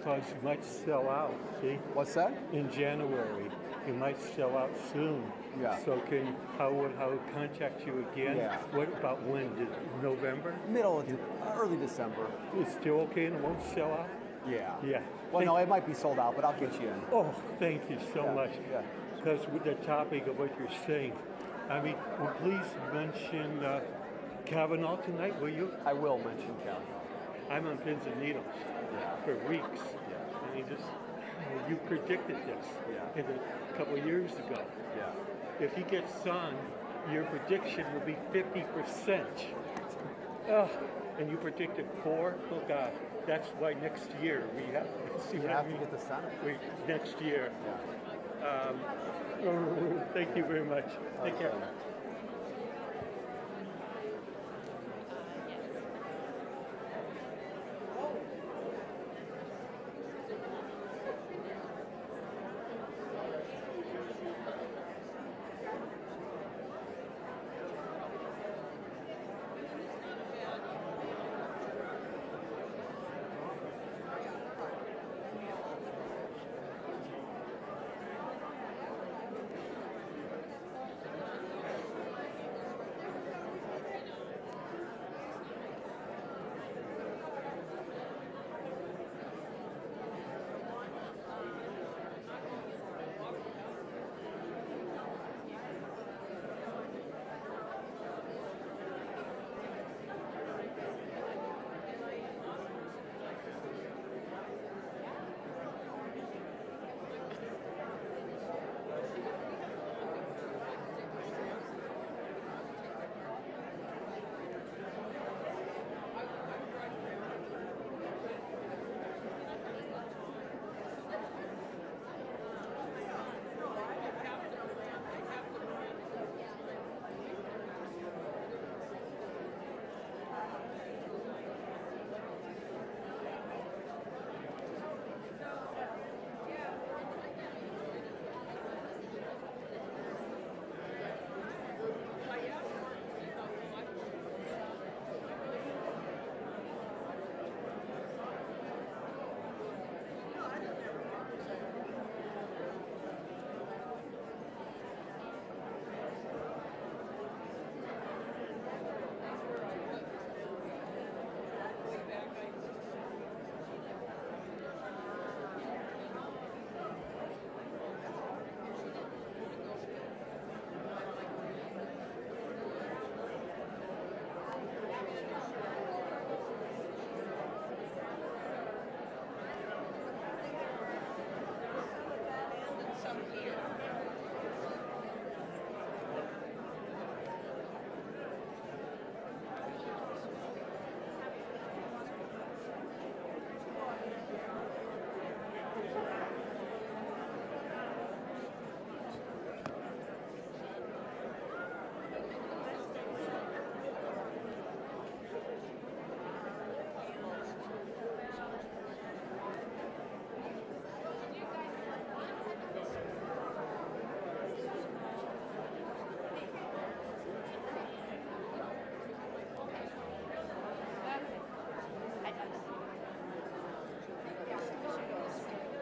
because you might sell out. See, What's that? in January, you might sell out soon. Yeah. So how would contact you again? Yeah. What about when? November? Early December. It's still okay and it won't sell out? Yeah. Yeah. Well, no, it might be sold out, but I'll get you in. Oh, thank you so much. Yeah. Because with the topic of what you're saying, I mean, well, please mention Kavanaugh tonight, will you? I will mention Kavanaugh. I'm on pins and needles for weeks. Yeah. I mean, you predicted this a couple of years ago. Yeah. If he gets on, your prediction will be 50%. And you predicted 4? Oh, God. That's why next year we have to see You have to get the Senate. Next year. Yeah. Thank you very much. Take care.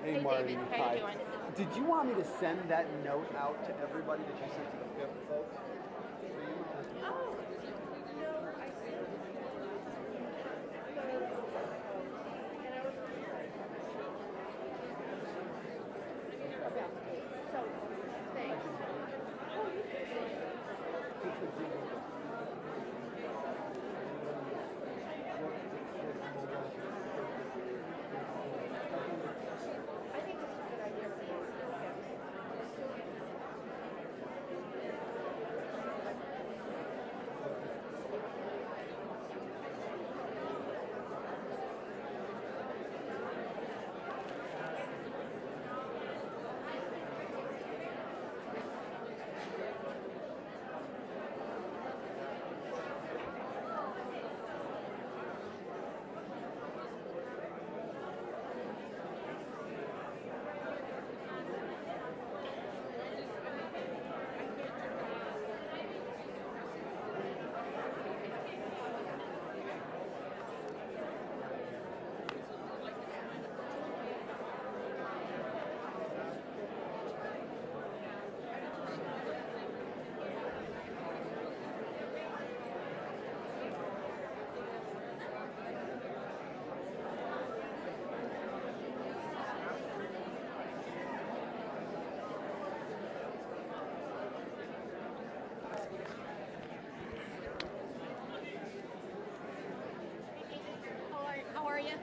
Hey, Marty. David, how you doing? Did you want me to send that note out to everybody that you sent to the 5th folks? Oh, no, I see. So, thanks. I think it's a good idea for you.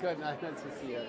Good. Nice to see you.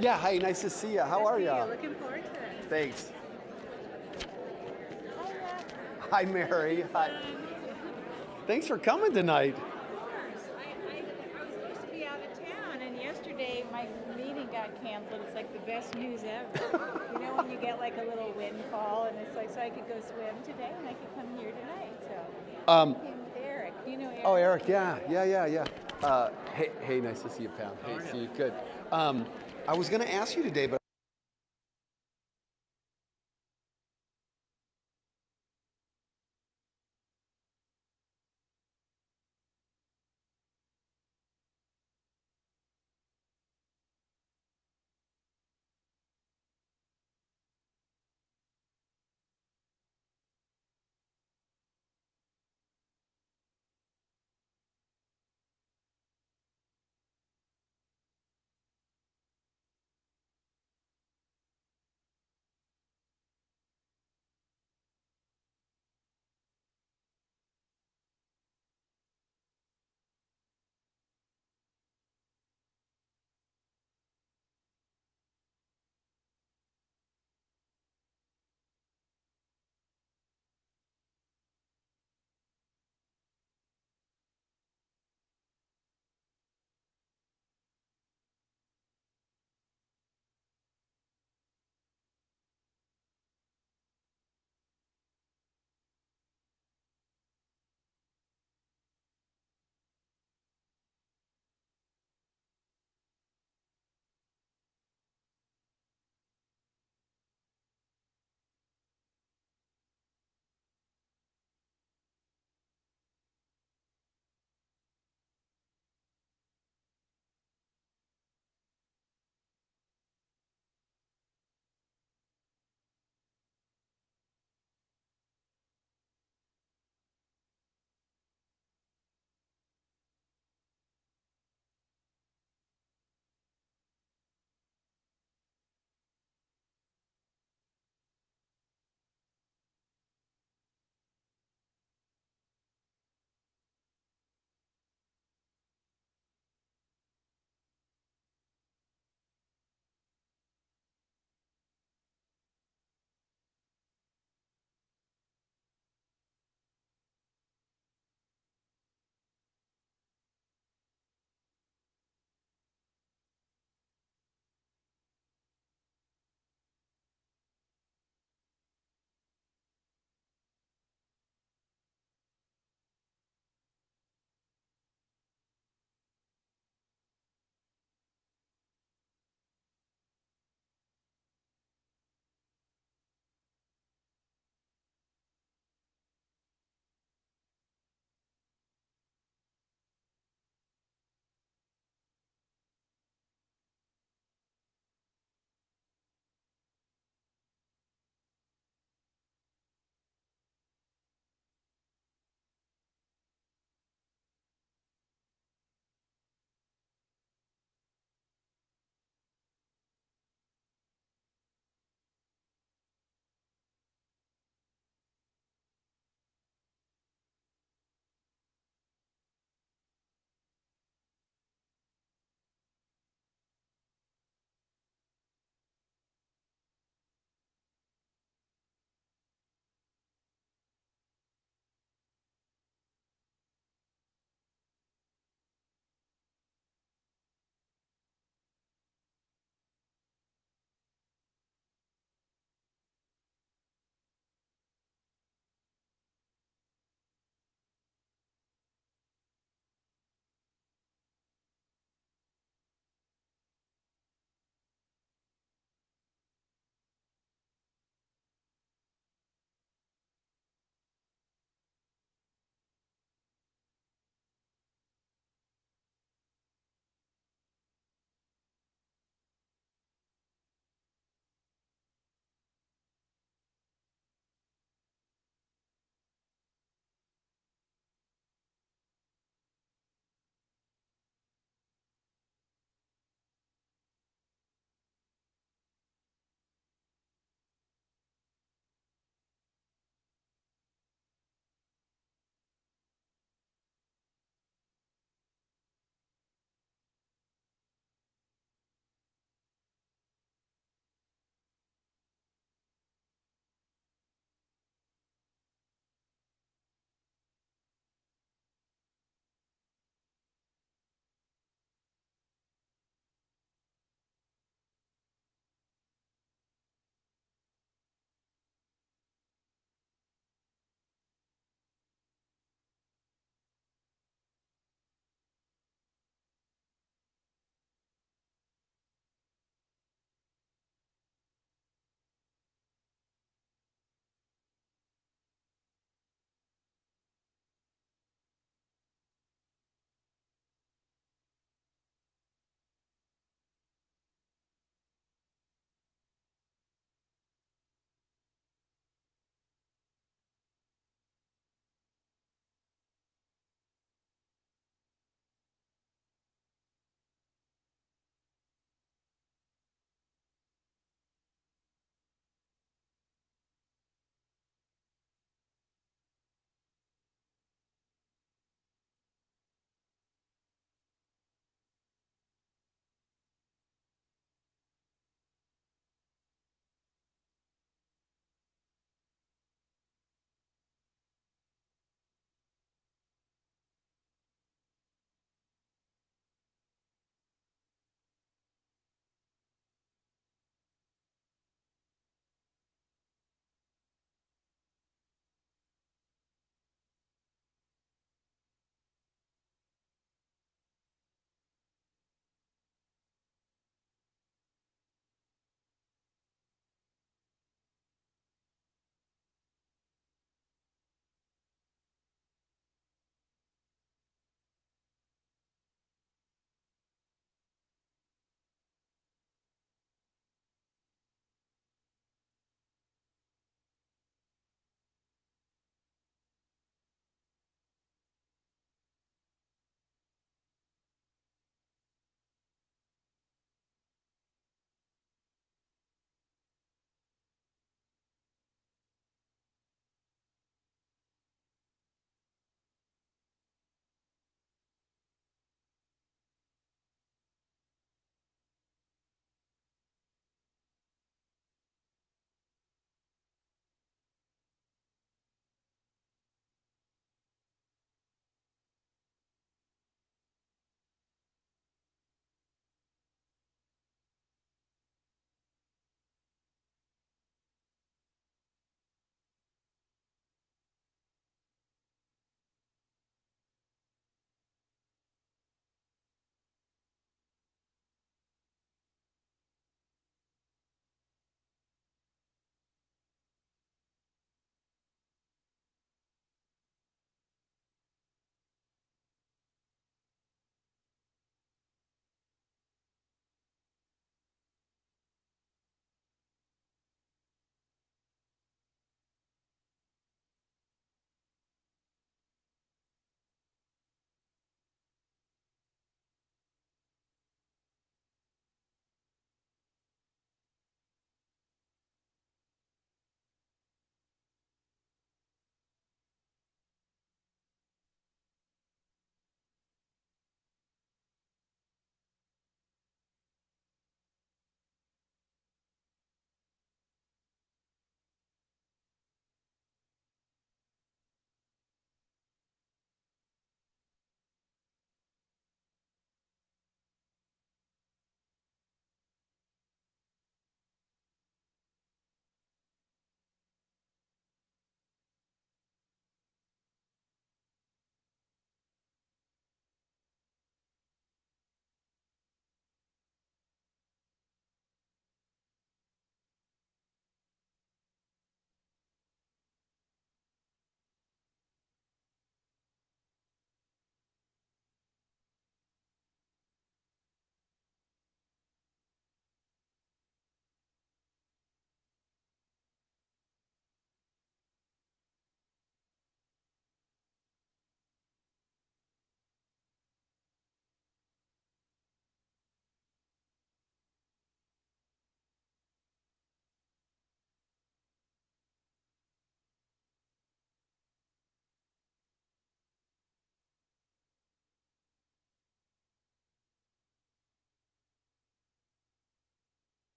Yeah, hi, nice to see you. How are you? Looking forward to it. Thanks. Hiya. Hi, Mary. Hi. Thanks for coming tonight. Of course. I was supposed to be out of town, and yesterday my meeting got canceled. It's like the best news ever. You know, when you get like a little windfall, and it's like, so I could go swim today, and I could come here tonight. So, I came with Eric. You know Eric? Oh, Eric, yeah. Hey, nice to see you, Pam. Hey, see you. Good. I was going to ask you today, but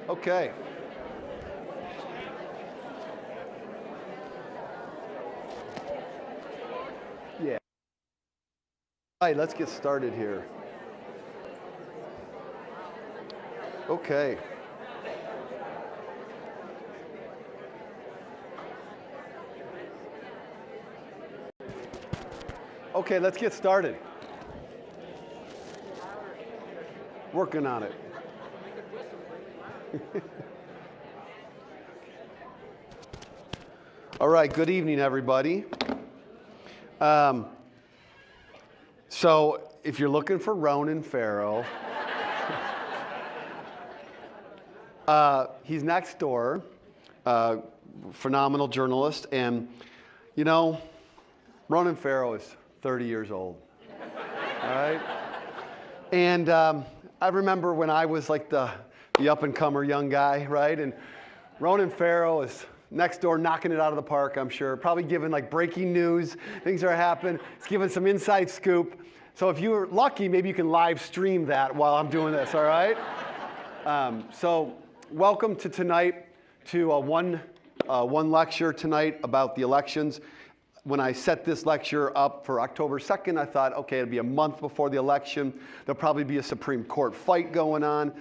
Okay. Yeah. All right, let's get started here. Okay. Okay, let's get started. Working on it. All right, good evening, everybody. So if you're looking for Ronan Farrow, he's next door, phenomenal journalist, and you know, Ronan Farrow is 30 years old, all right? And I remember when I was like the up-and-comer young guy, right? And Ronan Farrow is next door knocking it out of the park, I'm sure. Probably giving like breaking news, things are happening. He's giving some inside scoop. So if you're lucky, maybe you can live stream that while I'm doing this, all right? So welcome to tonight, to one lecture tonight about the elections. When I set this lecture up for October 2nd, I thought, okay, it'll be a month before the election. There'll probably be a Supreme Court fight going on.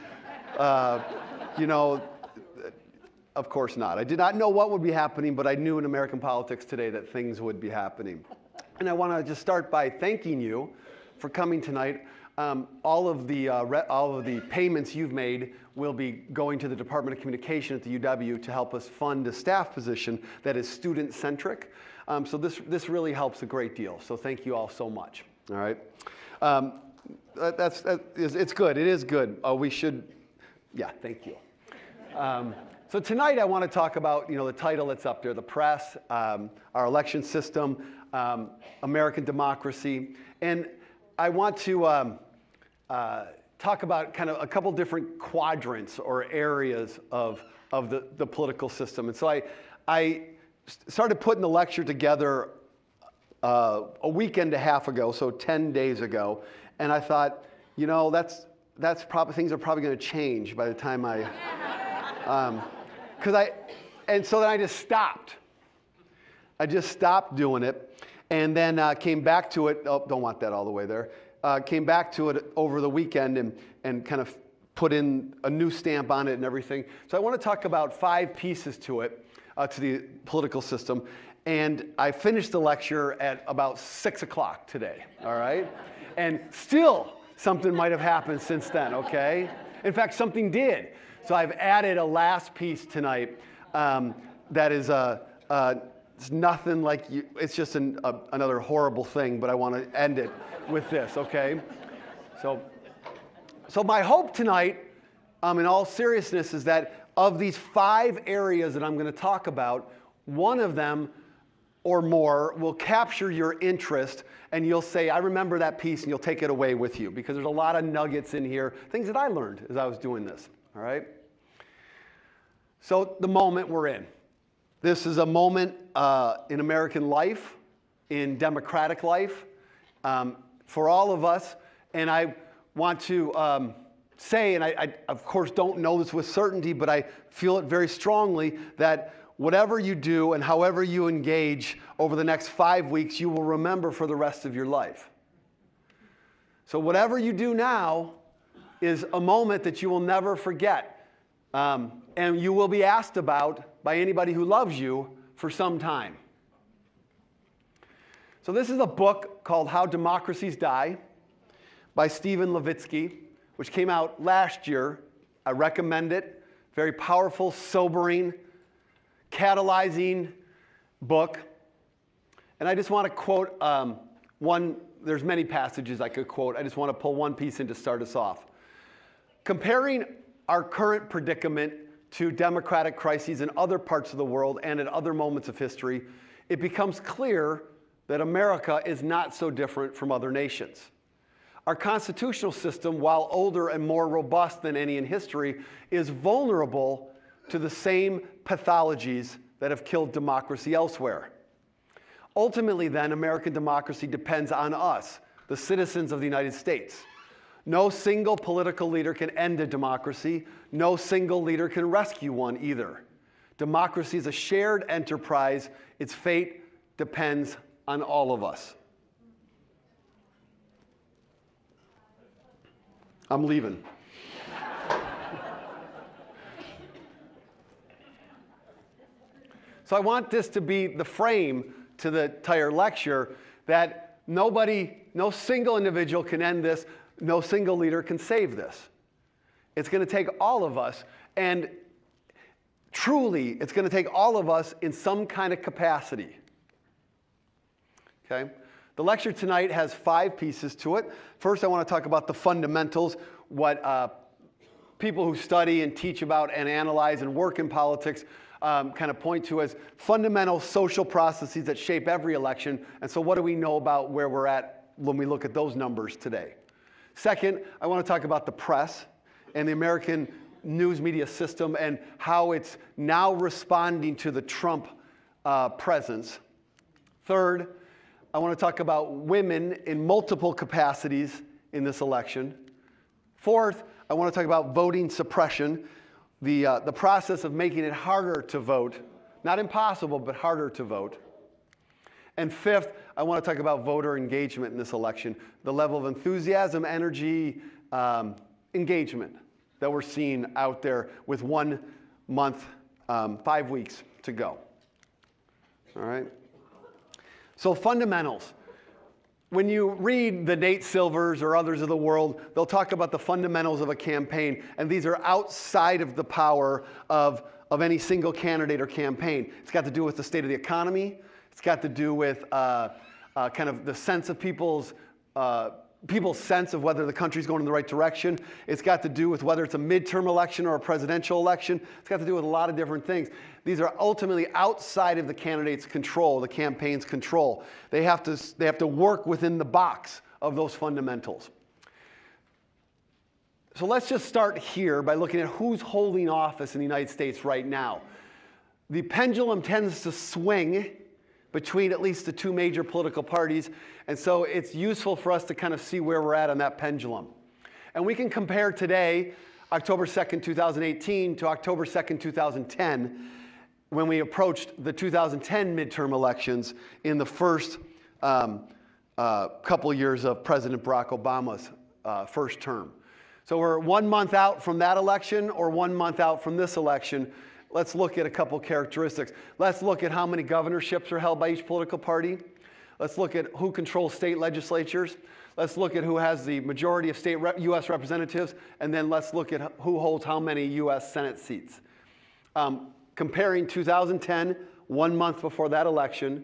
You know, of course not. I did not know what would be happening, but I knew in American politics today that things would be happening. And I want to just start by thanking you for coming tonight. All of the payments you've made will be going to the Department of Communication at the UW to help us fund a staff position that is student-centric. So this really helps a great deal. So thank you all so much. All right, it's good. It is good. We should, yeah. Thank you. So tonight I want to talk about the title that's up there: the press, our election system, American democracy, and I want to talk about kind of a couple different quadrants or areas of the political system. And so I started putting the lecture together a week and a half ago, so 10 days ago, and I thought, that's probably, things are probably going to change by the time and so then I just stopped. I just stopped doing it, and then came back to it. Oh, don't want that all the way there. Came back to it over the weekend and kind of put in a new stamp on it and everything. So I want to talk about 5 pieces to it. To the political system, and I finished the lecture at about 6 o'clock today, all right? And still, something might have happened since then, okay? In fact, something did. So I've added a last piece tonight that is it's nothing like you, it's just another horrible thing, but I want to end it with this, okay? So my hope tonight, in all seriousness, is that of these 5 areas that I'm going to talk about, one of them or more will capture your interest, and you'll say, I remember that piece, and you'll take it away with you, because there's a lot of nuggets in here, things that I learned as I was doing this, all right? So the moment we're in. This is a moment in American life, in democratic life, for all of us, and I want to say, and I of course don't know this with certainty, but I feel it very strongly, that whatever you do and however you engage over the next 5 weeks, you will remember for the rest of your life. So whatever you do now is a moment that you will never forget, and you will be asked about by anybody who loves you for some time. So this is a book called How Democracies Die by Stephen Levitsky, which came out last year. I recommend it. Very powerful, sobering, catalyzing book. And I just want to quote there's many passages I could quote. I just want to pull one piece in to start us off. Comparing our current predicament to democratic crises in other parts of the world and at other moments of history, it becomes clear that America is not so different from other nations. Our constitutional system, while older and more robust than any in history, is vulnerable to the same pathologies that have killed democracy elsewhere. Ultimately, then, American democracy depends on us, the citizens of the United States. No single political leader can end a democracy. No single leader can rescue one either. Democracy is a shared enterprise. Its fate depends on all of us. I'm leaving. So I want this to be the frame to the entire lecture, that no single individual can end this, no single leader can save this. It's going to take all of us, and truly, it's going to take all of us in some kind of capacity. Okay? The lecture tonight has 5 pieces to it. First, I want to talk about the fundamentals, what people who study and teach about and analyze and work in politics kind of point to as fundamental social processes that shape every election. And so what do we know about where we're at when we look at those numbers today? Second, I want to talk about the press and the American news media system and how it's now responding to the Trump presence. Third, I want to talk about women in multiple capacities in this election. Fourth, I want to talk about voting suppression, the process of making it harder to vote, not impossible, but harder to vote. And fifth, I want to talk about voter engagement in this election, the level of enthusiasm, energy, engagement that we're seeing out there with 1 month, 5 weeks to go. All right? So fundamentals. When you read the Nate Silvers or others of the world, they'll talk about the fundamentals of a campaign, and these are outside of the power of any single candidate or campaign. It's got to do with the state of the economy. It's got to do with kind of the sense of people's sense of whether the country's going in the right direction. It's got to do with whether it's a midterm election or a presidential election. It's got to do with a lot of different things. These are ultimately outside of the candidate's control, the campaign's control. They have to work within the box of those fundamentals. So let's just start here by looking at who's holding office in the United States right now. The pendulum tends to swing between at least the 2 major political parties, and so it's useful for us to kind of see where we're at on that pendulum. And we can compare today, October 2nd, 2018, to October 2nd, 2010, when we approached the 2010 midterm elections in the first couple years of President Barack Obama's first term. So we're 1 month out from that election or 1 month out from this election. Let's look at a couple characteristics. Let's look at how many governorships are held by each political party. Let's look at who controls state legislatures. Let's look at who has the majority of state U.S. representatives. And then let's look at who holds how many U.S. Senate seats. Comparing 2010, 1 month before that election,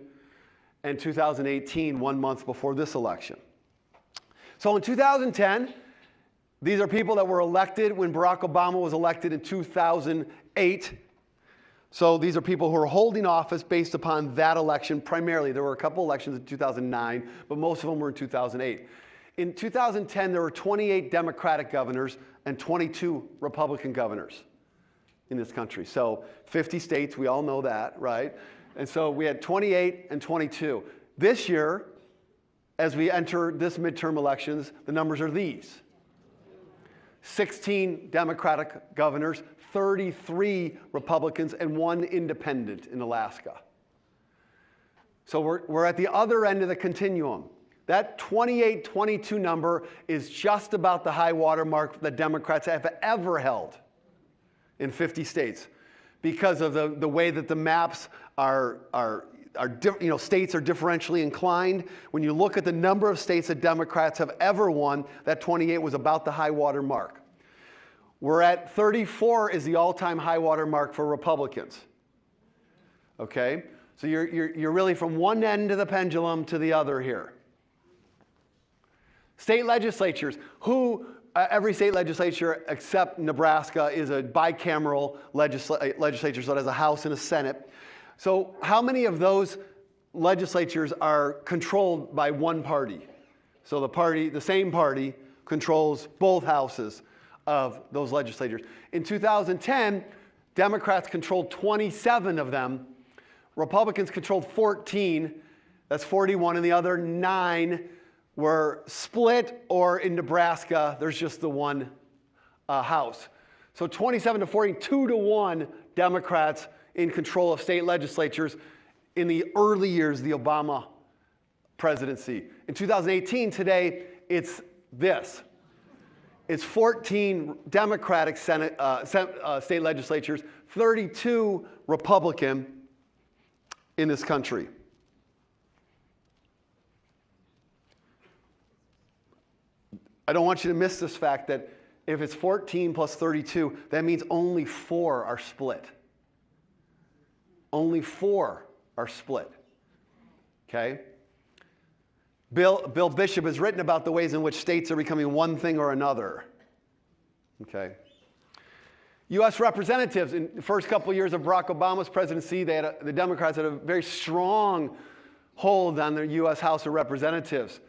and 2018, 1 month before this election. So in 2010, these are people that were elected when Barack Obama was elected in 2008. So these are people who are holding office based upon that election primarily. There were a couple elections in 2009, but most of them were in 2008. In 2010, there were 28 Democratic governors and 22 Republican governors in this country. So 50 states, we all know that, right? And so we had 28 and 22. This year, as we enter this midterm elections, the numbers are these. 16 Democratic governors, 33 Republicans, and 1 independent in Alaska. So we're at the other end of the continuum. That 28-22 number is just about the high water mark that Democrats have ever held in 50 states because of the way that the maps states are differentially inclined. When you look at the number of states that Democrats have ever won, that 28 was about the high water mark. We're at 34 is the all-time high water mark for Republicans. Okay? So you're really from one end of the pendulum to the other here. State legislatures. Every state legislature except Nebraska is a bicameral legislature, so it has a House and a Senate. So how many of those legislatures are controlled by one party? So the same party controls both houses of those legislatures. In 2010, Democrats controlled 27 of them. Republicans controlled 14. That's 41, and the other 9 were split, or in Nebraska, there's just the one House. So 27 to 14, 2-1 Democrats in control of state legislatures in the early years of the Obama presidency. In 2018, today, it's this. It's 14 Democratic state legislatures, 32 Republican in this country. I don't want you to miss this fact that if it's 14 plus 32, that means only 4 are split. Only 4 are split. Okay? Bill Bishop has written about the ways in which states are becoming one thing or another. Okay? U.S. representatives, in the first couple of years of Barack Obama's presidency, the Democrats had a very strong hold on the U.S. House of Representatives,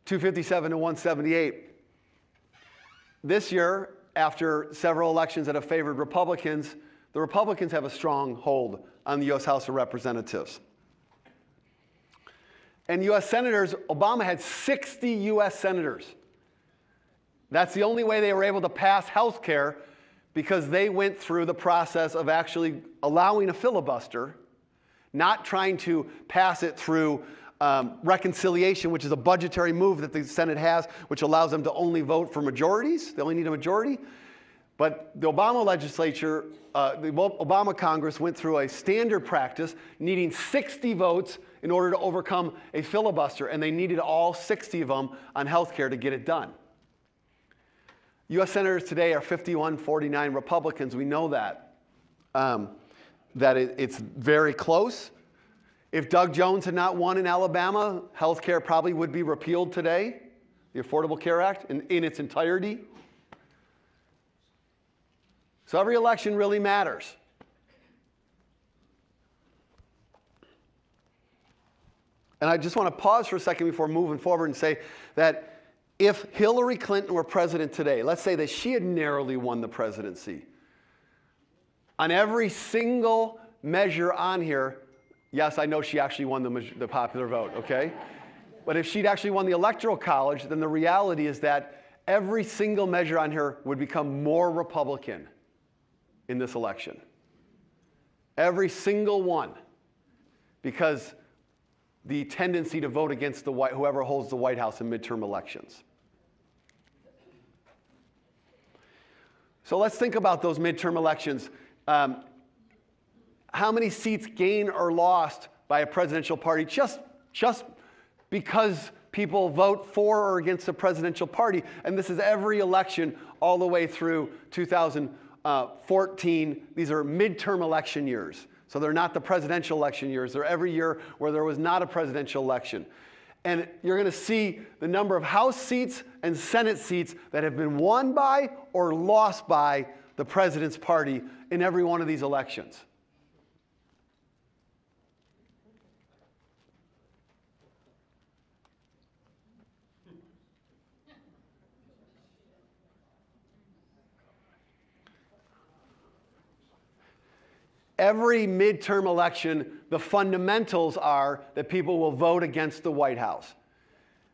257 to 178. This year, after several elections that have favored Republicans, the Republicans have a strong hold on the U.S. House of Representatives. And U.S. senators, Obama had 60 U.S. senators. That's the only way they were able to pass health care, because they went through the process of actually allowing a filibuster, not trying to pass it through reconciliation, which is a budgetary move that the Senate has, which allows them to only vote for majorities. They only need a majority. But the Obama legislature, the Obama Congress went through a standard practice, needing 60 votes in order to overcome a filibuster, and they needed all 60 of them on health care to get it done. U.S. senators today are 51-49 Republicans. We know that. It's very close. If Doug Jones had not won in Alabama, health care probably would be repealed today, the Affordable Care Act, in its entirety. So every election really matters. And I just want to pause for a second before moving forward and say that if Hillary Clinton were president today, let's say that she had narrowly won the presidency, on every single measure on here, yes, I know she actually won the popular vote, okay? But if she'd actually won the Electoral College, then the reality is that every single measure on here would become more Republican in this election. Every single one. Because the tendency to vote against whoever holds the White House in midterm elections. So let's think about those midterm elections. How many seats gained or lost by a presidential party just because people vote for or against a presidential party? And this is every election all the way through 2014. These are midterm election years. So they're not the presidential election years. They're every year where there was not a presidential election. And you're going to see the number of House seats and Senate seats that have been won by or lost by the president's party in every one of these elections. Every midterm election, the fundamentals are that people will vote against the White House.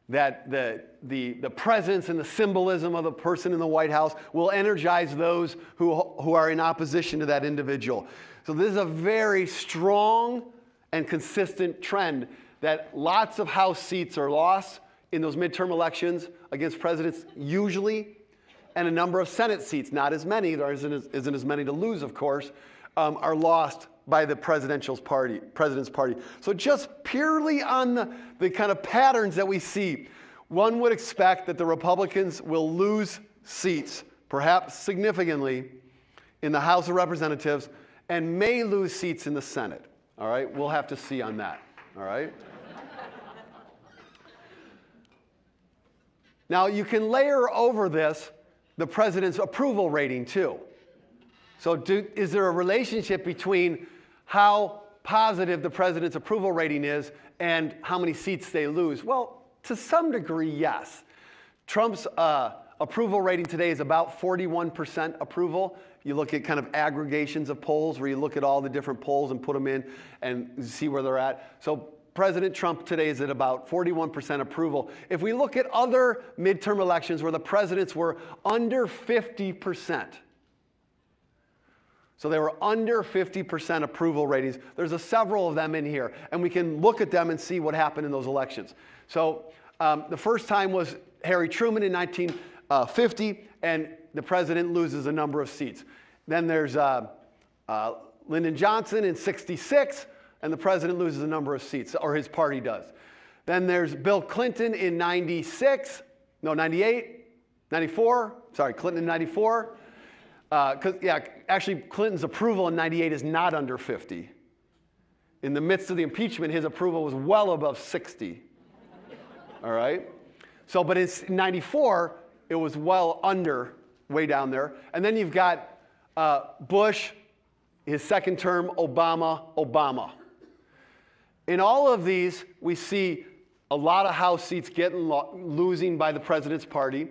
That the presence and the symbolism of the person in the White House will energize those who are in opposition to that individual. So this is a very strong and consistent trend that lots of House seats are lost in those midterm elections against presidents usually, and a number of Senate seats, not as many, there isn't as many to lose, of course, are lost by the president's party. So just purely on the kind of patterns that we see, one would expect that the Republicans will lose seats, perhaps significantly, in the House of Representatives, and may lose seats in the Senate. All right, we'll have to see on that. All right. Now you can layer over this the president's approval rating too. So is there a relationship between how positive the president's approval rating is and how many seats they lose? Well, to some degree, yes. Trump's approval rating today is about 41% approval. You look at kind of aggregations of polls where you look at all the different polls and put them in and see where they're at. So President Trump today is at about 41% approval. If we look at other midterm elections where the presidents were under 50%, so they were under 50% approval ratings. There's several of them in here, and we can look at them and see what happened in those elections. So the first time was Harry Truman in 1950, and the president loses a number of seats. Then there's Lyndon Johnson in 66, and the president loses a number of seats, or his party does. Then there's Bill Clinton in 94, sorry, Clinton in 94. Actually, Clinton's approval in 98 is not under 50. In the midst of the impeachment, his approval was well above 60. All right? So, but in 94, it was well under, way down there. And then you've got Bush, his second term, Obama. In all of these, we see a lot of House seats losing by the president's party.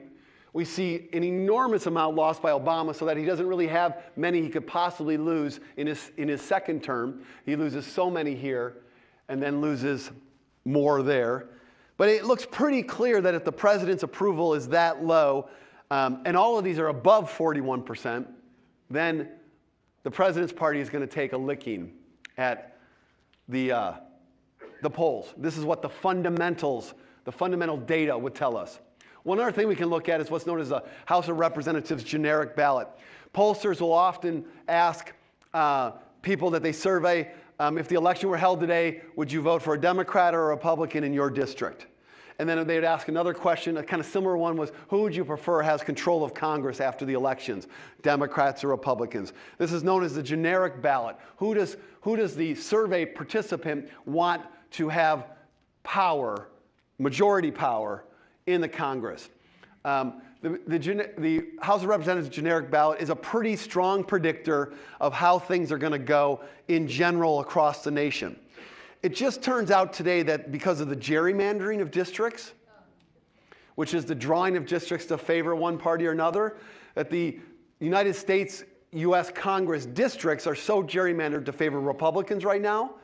We see an enormous amount lost by Obama, so that he doesn't really have many he could possibly lose in his second term. He loses so many here and then loses more there. But it looks pretty clear that if the president's approval is that low, and all of these are above 41%, then the president's party is going to take a licking at the polls. This is what the fundamental data would tell us. One other thing we can look at is what's known as the House of Representatives generic ballot. Pollsters will often ask people that they survey, if the election were held today, would you vote for a Democrat or a Republican in your district? And then they'd ask another question, a kind of similar one was, who would you prefer has control of Congress after the elections, Democrats or Republicans? This is known as the generic ballot. Who does the survey participant want to have power, majority power, in the Congress? The House of Representatives generic ballot is a pretty strong predictor of how things are going to go in general across the nation. It just turns out today that because of the gerrymandering of districts, which is the drawing of districts to favor one party or another, that the United States, U.S. Congress districts are so gerrymandered to favor Republicans right now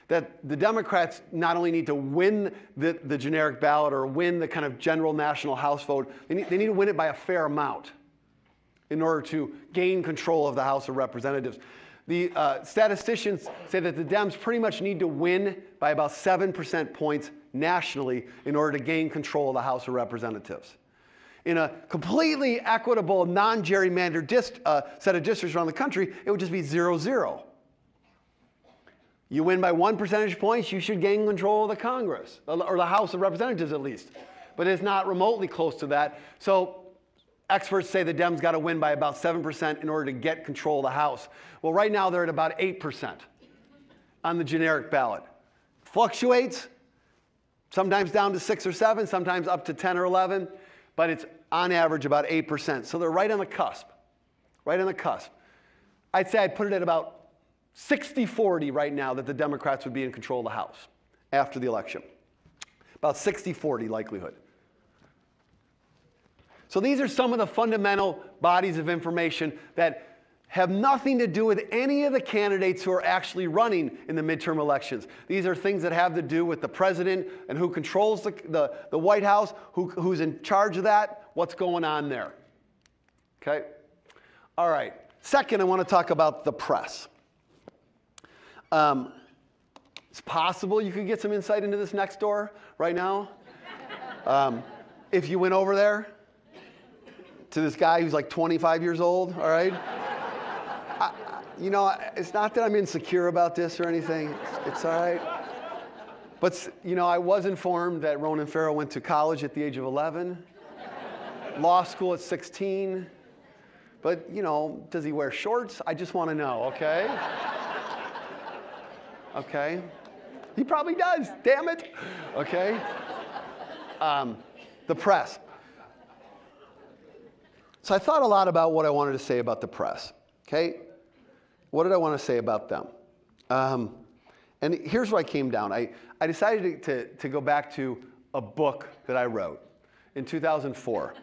that the Democrats not only need to win the generic ballot or win the kind of general national House vote, they need to win it by a fair amount in order to gain control of the House of Representatives. The statisticians say that the Dems pretty much need to win by about 7% points nationally in order to gain control of the House of Representatives. In a completely equitable, non-gerrymandered set of districts around the country, it would just be 0-0. You win by 1 percentage point, you should gain control of the Congress, or the House of Representatives at least. But it's not remotely close to that. So experts say the Dems got to win by about 7% in order to get control of the House. Well, right now they're at about 8% on the generic ballot. Fluctuates, sometimes down to 6 or 7, sometimes up to 10 or 11, but it's on average about 8%. So they're right on the cusp, right on the cusp. I'd say I'd put it at about 60-40 right now that the Democrats would be in control of the House after the election. About 60-40 likelihood. So these are some of the fundamental bodies of information that have nothing to do with any of the candidates who are actually running in the midterm elections. These are things that have to do with the president and who controls the White House, who's in charge of that, what's going on there. Okay? All right. Second, I want to talk about the press. It's possible you could get some insight into this next door right now. If you went over there to this guy who's like 25 years old, all right? It's not that I'm insecure about this or anything. It's all right. But, I was informed that Ronan Farrow went to college at the age of 11, law school at 16. But, does he wear shorts? I just want to know, okay? Okay. He probably does, damn it. Okay. The press. So I thought a lot about what I wanted to say about the press. Okay. What did I want to say about them? And here's what I came down. I decided to go back to a book that I wrote in 2004.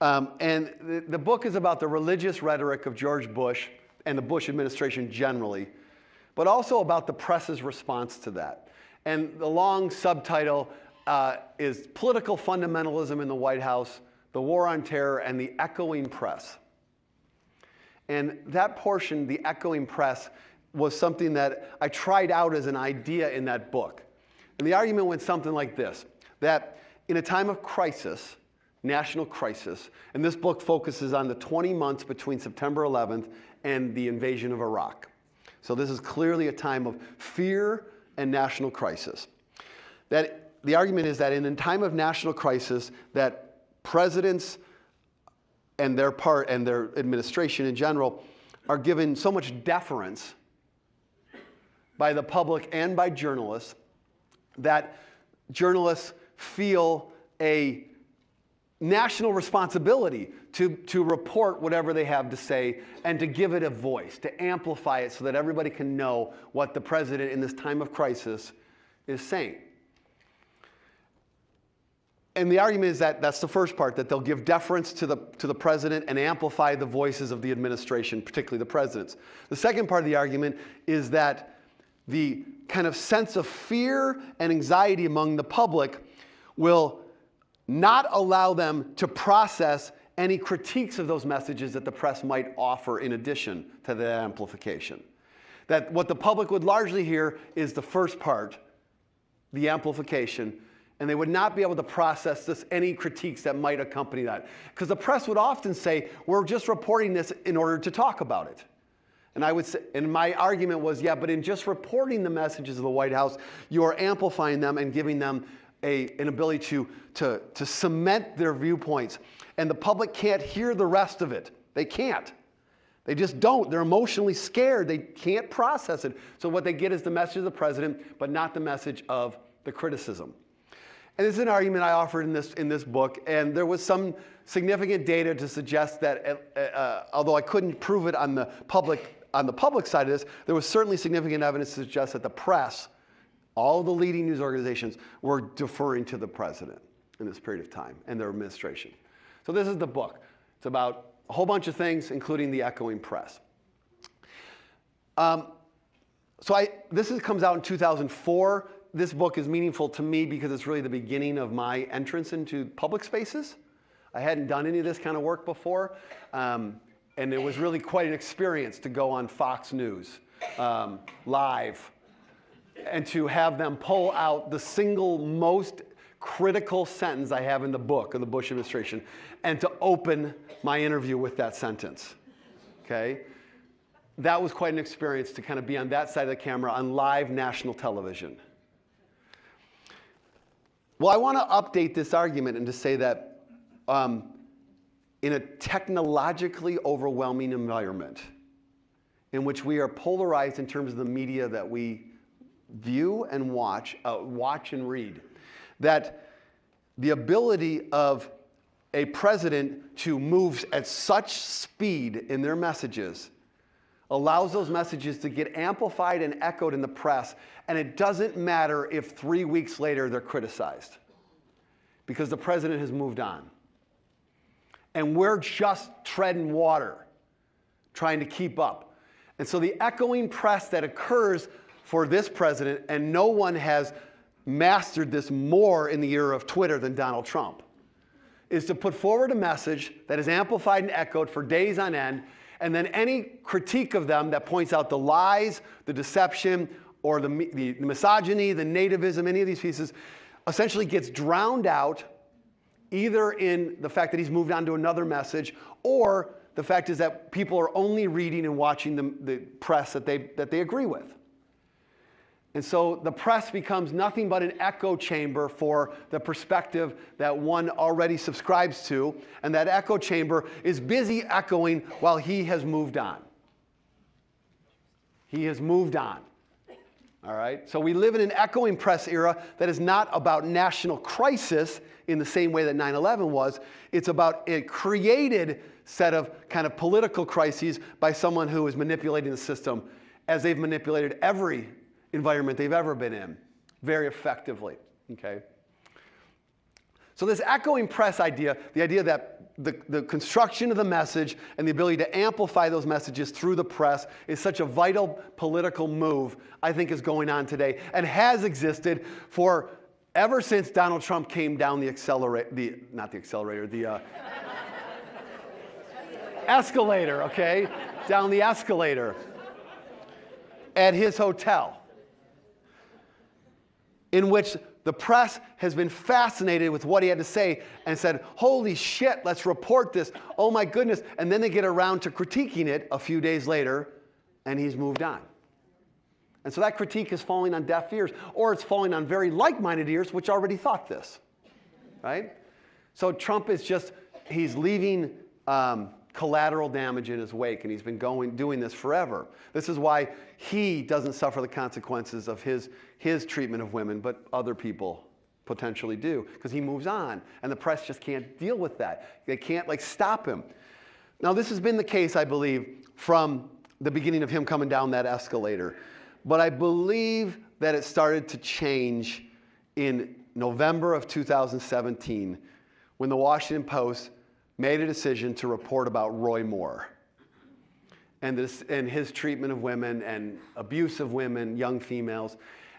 And the book is about the religious rhetoric of George Bush and the Bush administration generally, but also about the press's response to that. And the long subtitle is Political Fundamentalism in the White House, the War on Terror, and the Echoing Press. And that portion, the echoing press, was something that I tried out as an idea in that book. And the argument went something like this, that in a time of crisis, national crisis, and this book focuses on the 20 months between September 11th and the invasion of Iraq. So this is clearly a time of fear and national crisis. That the argument is that in a time of national crisis, that presidents and their administration in general are given so much deference by the public and by journalists that journalists feel a national responsibility to report whatever they have to say and to give it a voice, to amplify it so that everybody can know what the president in this time of crisis is saying. And the argument is that that's the first part, that they'll give deference to the president and amplify the voices of the administration, particularly the president's. The second part of the argument is that the kind of sense of fear and anxiety among the public will not allow them to process any critiques of those messages that the press might offer in addition to the amplification. That what the public would largely hear is the first part, the amplification, and they would not be able to process any critiques that might accompany that. Because the press would often say, we're just reporting this in order to talk about it. And I would say, and my argument was, yeah, but in just reporting the messages of the White House, you are amplifying them and giving them an ability to cement their viewpoints. And the public can't hear the rest of it. They can't. They just don't. They're emotionally scared. They can't process it. So what they get is the message of the president, but not the message of the criticism. And this is an argument I offered in this book, and there was some significant data to suggest that, although I couldn't prove it on the public side of this, there was certainly significant evidence to suggest that the press, all the leading news organizations, were deferring to the president in this period of time and their administration. So this is the book. It's about a whole bunch of things, including the echoing press. This comes out in 2004. This book is meaningful to me because it's really the beginning of my entrance into public spaces. I hadn't done any of this kind of work before, and it was really quite an experience to go on Fox News live and to have them pull out the single most critical sentence I have in the book of the Bush administration and to open my interview with that sentence, okay? That was quite an experience to kind of be on that side of the camera on live national television. Well, I want to update this argument and to say that in a technologically overwhelming environment in which we are polarized in terms of the media that we view and watch and read, that the ability of a president to move at such speed in their messages allows those messages to get amplified and echoed in the press, and it doesn't matter if 3 weeks later they're criticized, because the president has moved on. And we're just treading water, trying to keep up. And so the echoing press that occurs for this president, and no one has mastered this more in the era of Twitter than Donald Trump, is to put forward a message that is amplified and echoed for days on end, and then any critique of them that points out the lies, the deception, or the misogyny, the nativism, any of these pieces, essentially gets drowned out either in the fact that he's moved on to another message, or the fact is that people are only reading and watching the press that they agree with. And so the press becomes nothing but an echo chamber for the perspective that one already subscribes to, and that echo chamber is busy echoing while he has moved on. He has moved on. All right? So we live in an echoing press era that is not about national crisis in the same way that 9/11 was. It's about a created set of kind of political crises by someone who is manipulating the system, as they've manipulated every environment they've ever been in, very effectively, okay? So this echoing press idea, the idea that the construction of the message and the ability to amplify those messages through the press is such a vital political move, I think is going on today and has existed for ever since Donald Trump came down the escalator, okay? Down the escalator at his hotel, in which the press has been fascinated with what he had to say and said, holy shit, let's report this. Oh my goodness. And then they get around to critiquing it a few days later, and he's moved on. And so that critique is falling on deaf ears, or it's falling on very like-minded ears, which already thought this, right? So Trump is he's leaving collateral damage in his wake, and he's been doing this forever. This is why he doesn't suffer the consequences of his treatment of women, but other people potentially do, because he moves on, and the press just can't deal with that. They can't stop him. Now, this has been the case, I believe, from the beginning of him coming down that escalator, but I believe that it started to change in November of 2017 when the Washington Post made a decision to report about Roy Moore and his treatment of women and abuse of women, young females.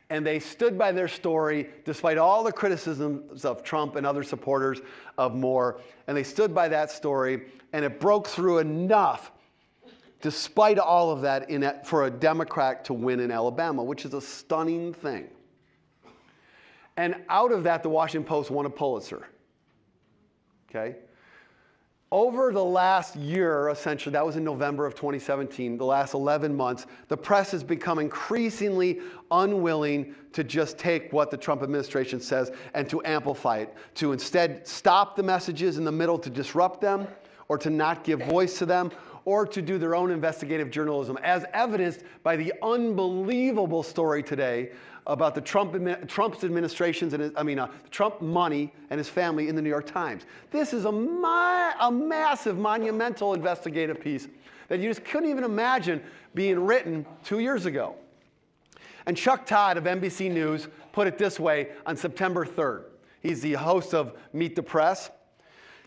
And they stood by their story despite all the criticisms of Trump and other supporters of Moore. And they stood by that story, and it broke through enough, despite all of that, for a Democrat to win in Alabama, which is a stunning thing. And out of that, the Washington Post won a Pulitzer. Okay? Over the last year, essentially, that was in November of 2017, the last 11 months, the press has become increasingly unwilling to just take what the Trump administration says and to amplify it, to instead stop the messages in the middle to disrupt them, or to not give voice to them, or to do their own investigative journalism, as evidenced by the unbelievable story today about the Trump's administrations and Trump money and his family in the New York Times. This is a massive, monumental investigative piece that you just couldn't even imagine being written 2 years ago. And Chuck Todd of NBC News put it this way on September 3rd. He's the host of Meet the Press.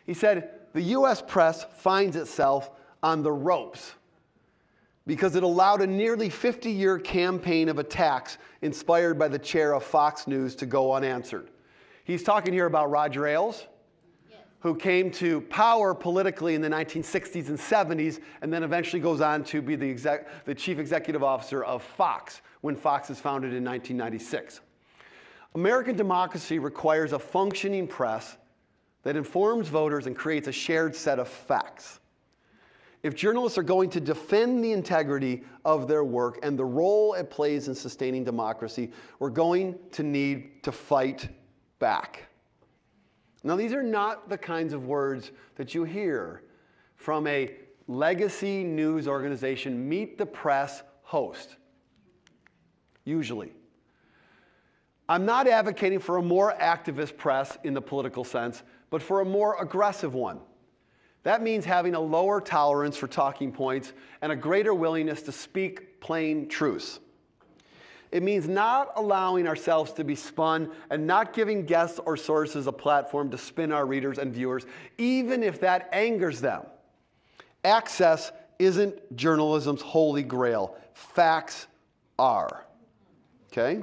He said, the U.S. press finds itself on the ropes because it allowed a nearly 50-year campaign of attacks inspired by the chair of Fox News to go unanswered. He's talking here about Roger Ailes, who came to power politically in the 1960s and 70s, and then eventually goes on to be the chief executive officer of Fox when Fox is founded in 1996. American democracy requires a functioning press that informs voters and creates a shared set of facts. If journalists are going to defend the integrity of their work and the role it plays in sustaining democracy, we're going to need to fight back. Now, these are not the kinds of words that you hear from a legacy news organization, Meet the Press host, usually. I'm not advocating for a more activist press in the political sense, but for a more aggressive one. That means having a lower tolerance for talking points and a greater willingness to speak plain truths. It means not allowing ourselves to be spun and not giving guests or sources a platform to spin our readers and viewers, even if that angers them. Access isn't journalism's holy grail. Facts are. Okay?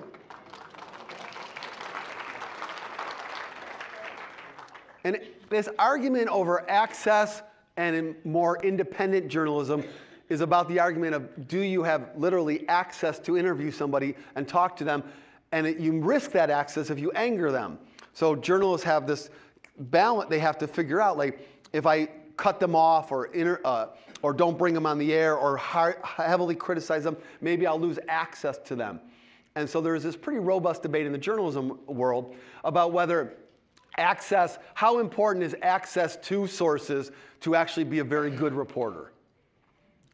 And this argument over access and more independent journalism is about the argument of, do you have literally access to interview somebody and talk to them, and you risk that access if you anger them. So journalists have this balance they have to figure out, like, if I cut them off or don't bring them on the air or heavily criticize them, maybe I'll lose access to them. And so there's this pretty robust debate in the journalism world about whether how important is access to sources to actually be a very good reporter?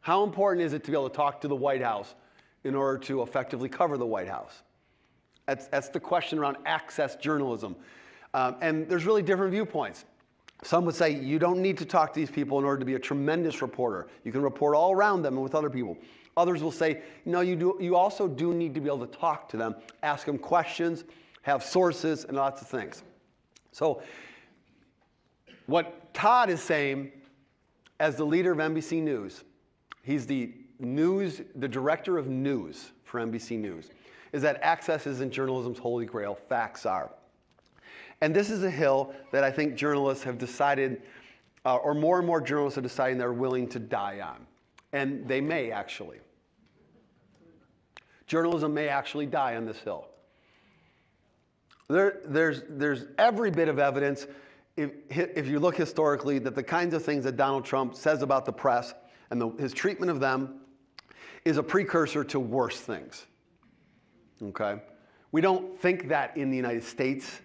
How important is it to be able to talk to the White House in order to effectively cover the White House? That's the question around access journalism. And there's really different viewpoints. Some would say you don't need to talk to these people in order to be a tremendous reporter. You can report all around them and with other people. Others will say, no, you also do need to be able to talk to them, ask them questions, have sources, and lots of things. So What Todd is saying as the leader of NBC News, he's the director of news for NBC News, is that access isn't journalism's holy grail, facts are. And this is a hill that I think journalists have decided, or more and more journalists are deciding they're willing to die on. And they may actually. Journalism may actually die on this hill. There's every bit of evidence, if you look historically, that the kinds of things that Donald Trump says about the press and his treatment of them is a precursor to worse things. Okay? We don't think that in the United States,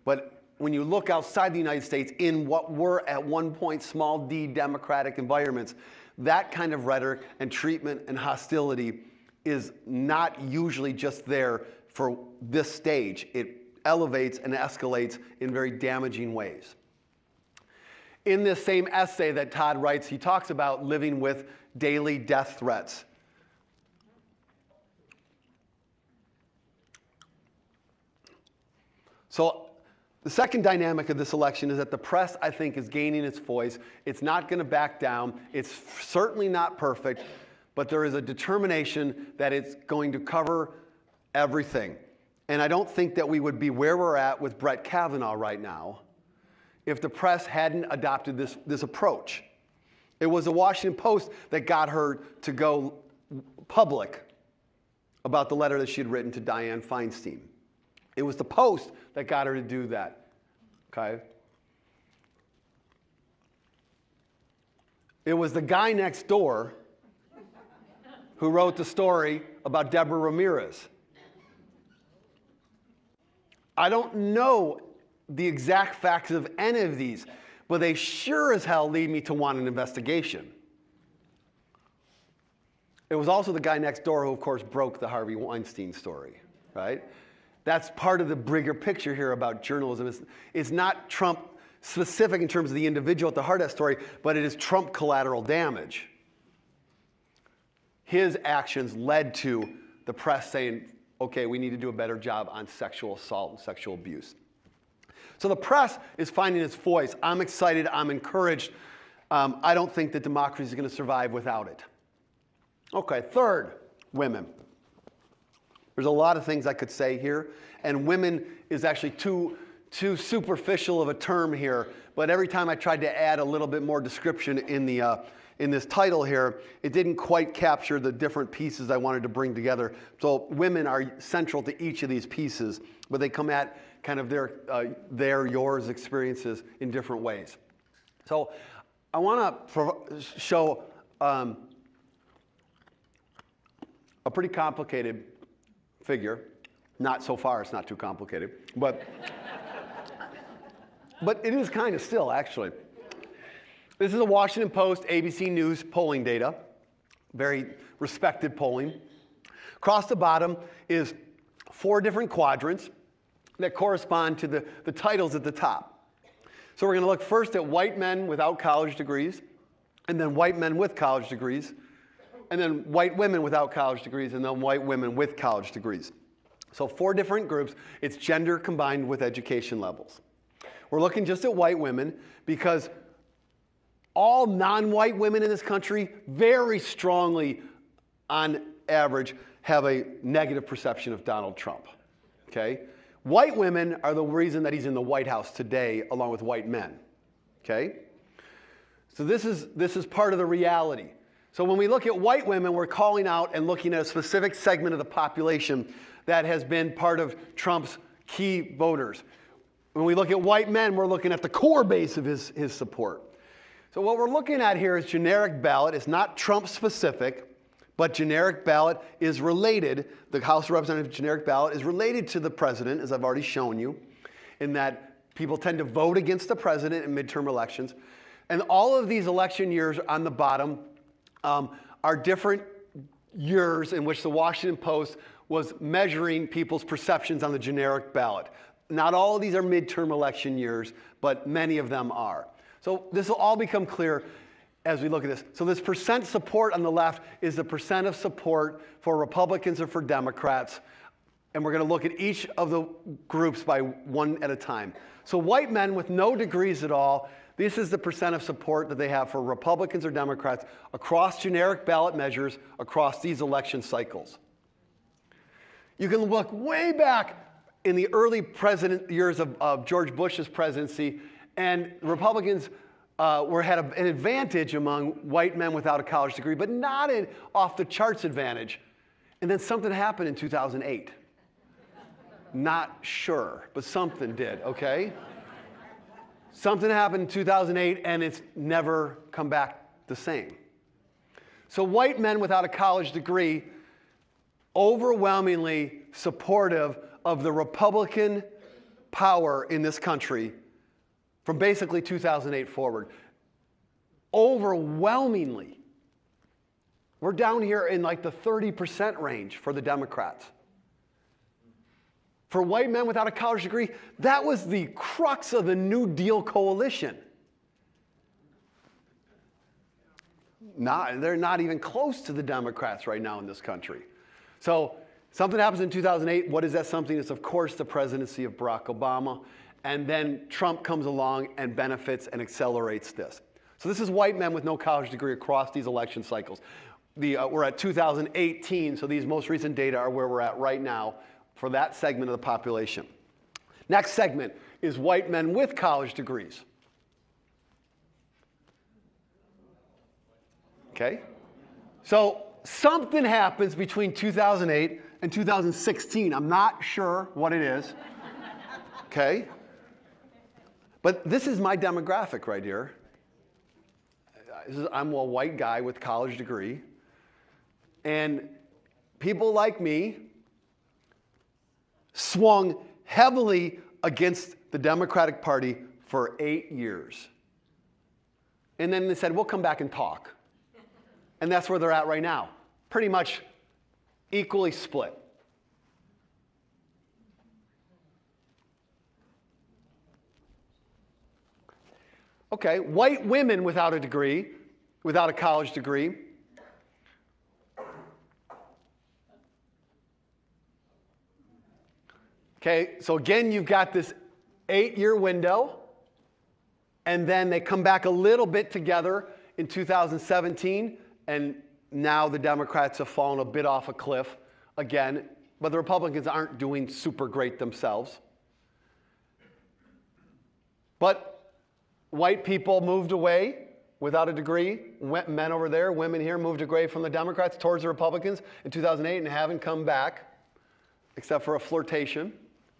but when you look outside the United States in what were at one point small d democratic environments, that kind of rhetoric and treatment and hostility is not usually just there for this stage. It elevates and escalates in very damaging ways. In this same essay that Todd writes, he talks about living with daily death threats. So the second dynamic of this election is that the press, I think, is gaining its voice. It's not going to back down. It's certainly not perfect, but there is a determination that it's going to cover everything. And I don't think that we would be where we're at with Brett Kavanaugh right now if the press hadn't adopted this approach. It was the Washington Post that got her to go public about the letter that she had written to Dianne Feinstein. It was the Post that got her to do that, okay? It was the guy next door who wrote the story about Deborah Ramirez. I don't know the exact facts of any of these, but they sure as hell lead me to want an investigation. It was also the guy next door who, of course, broke the Harvey Weinstein story, right? That's part of the bigger picture here about journalism. It's not Trump specific in terms of the individual at the heart of that story, but it is Trump collateral damage. His actions led to the press saying, okay, we need to do a better job on sexual assault and sexual abuse. So the press is finding its voice. I'm excited. I'm encouraged. I don't think that democracy is going to survive without it. Okay, third, women. There's a lot of things I could say here, and women is actually too superficial of a term here, but every time I tried to add a little bit more description in this title here, it didn't quite capture the different pieces I wanted to bring together. So women are central to each of these pieces, but they come at kind of yours experiences in different ways. So I want to show a pretty complicated figure. Not so far, it's not too complicated, but it is kind of still, actually. This is a Washington Post, ABC News polling data, very respected polling. Across the bottom is 4 different quadrants that correspond to the titles at the top. So we're going to look first at white men without college degrees, and then white men with college degrees, and then white women without college degrees, and then white women with college degrees. So 4 different groups. It's gender combined with education levels. We're looking just at white women because all non-white women in this country very strongly, on average, have a negative perception of Donald Trump. Okay? White women are the reason that he's in the White House today, along with white men. Okay? So this is part of the reality. So when we look at white women, we're calling out and looking at a specific segment of the population that has been part of Trump's key voters. When we look at white men, we're looking at the core base of his support. So what we're looking at here is generic ballot. It's not Trump specific, but generic ballot is related. The House of Representatives generic ballot is related to the president, as I've already shown you, in that people tend to vote against the president in midterm elections. And all of these election years on the bottom are different years in which the Washington Post was measuring people's perceptions on the generic ballot. Not all of these are midterm election years, but many of them are. So this will all become clear as we look at this. So this percent support on the left is the percent of support for Republicans or for Democrats. And we're going to look at each of the groups by one at a time. So white men with no degrees at all, This is the percent of support that they have for Republicans or Democrats across generic ballot measures across these election cycles. You can look way back in the early years of George Bush's presidency, and Republicans had an advantage among white men without a college degree, but not an off-the-charts advantage. And then something happened in 2008. Not sure, but something did, okay? Something happened in 2008, and it's never come back the same. So white men without a college degree, overwhelmingly supportive of the Republican power in this country from basically 2008 forward. Overwhelmingly. We're down here in like the 30% range for the Democrats. For white men without a college degree, that was the crux of the New Deal coalition. They're not even close to the Democrats right now in this country. So something happens in 2008. What is that something? It's, of course, the presidency of Barack Obama. And then Trump comes along and benefits and accelerates this. So this is white men with no college degree across these election cycles. We're at 2018, so these most recent data are where we're at right now for that segment of the population. Next segment is white men with college degrees. Okay? So something happens between 2008 and 2016. I'm not sure what it is. Okay? But this is my demographic right here. I'm a white guy with a college degree. And people like me swung heavily against the Democratic Party for 8 years. And then they said, we'll come back and talk. And that's where they're at right now. Pretty much equally split. Okay, white women without a degree, without a college degree. Okay, so again, you've got this 8-year window, and then they come back a little bit together in 2017, and now the Democrats have fallen a bit off a cliff again, but the Republicans aren't doing super great themselves. But white people moved away without a degree. Men over there, women here moved away from the Democrats towards the Republicans in 2008 and haven't come back, except for a flirtation.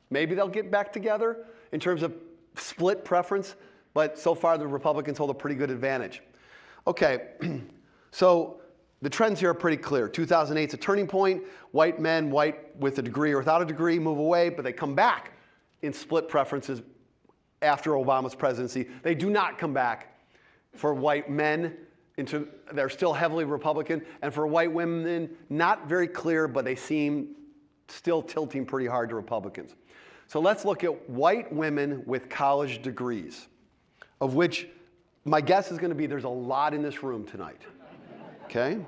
Maybe they'll get back together in terms of split preference, but so far the Republicans hold a pretty good advantage. Okay, so the trends here are pretty clear. 2008 is a turning point. White men, white with a degree or without a degree, move away, but they come back in split preferences after Obama's presidency. They do not come back for white men. They're still heavily Republican. And for white women, not very clear, but they seem still tilting pretty hard to Republicans. So let's look at white women with college degrees, of which my guess is going to be there's a lot in this room tonight. Okay?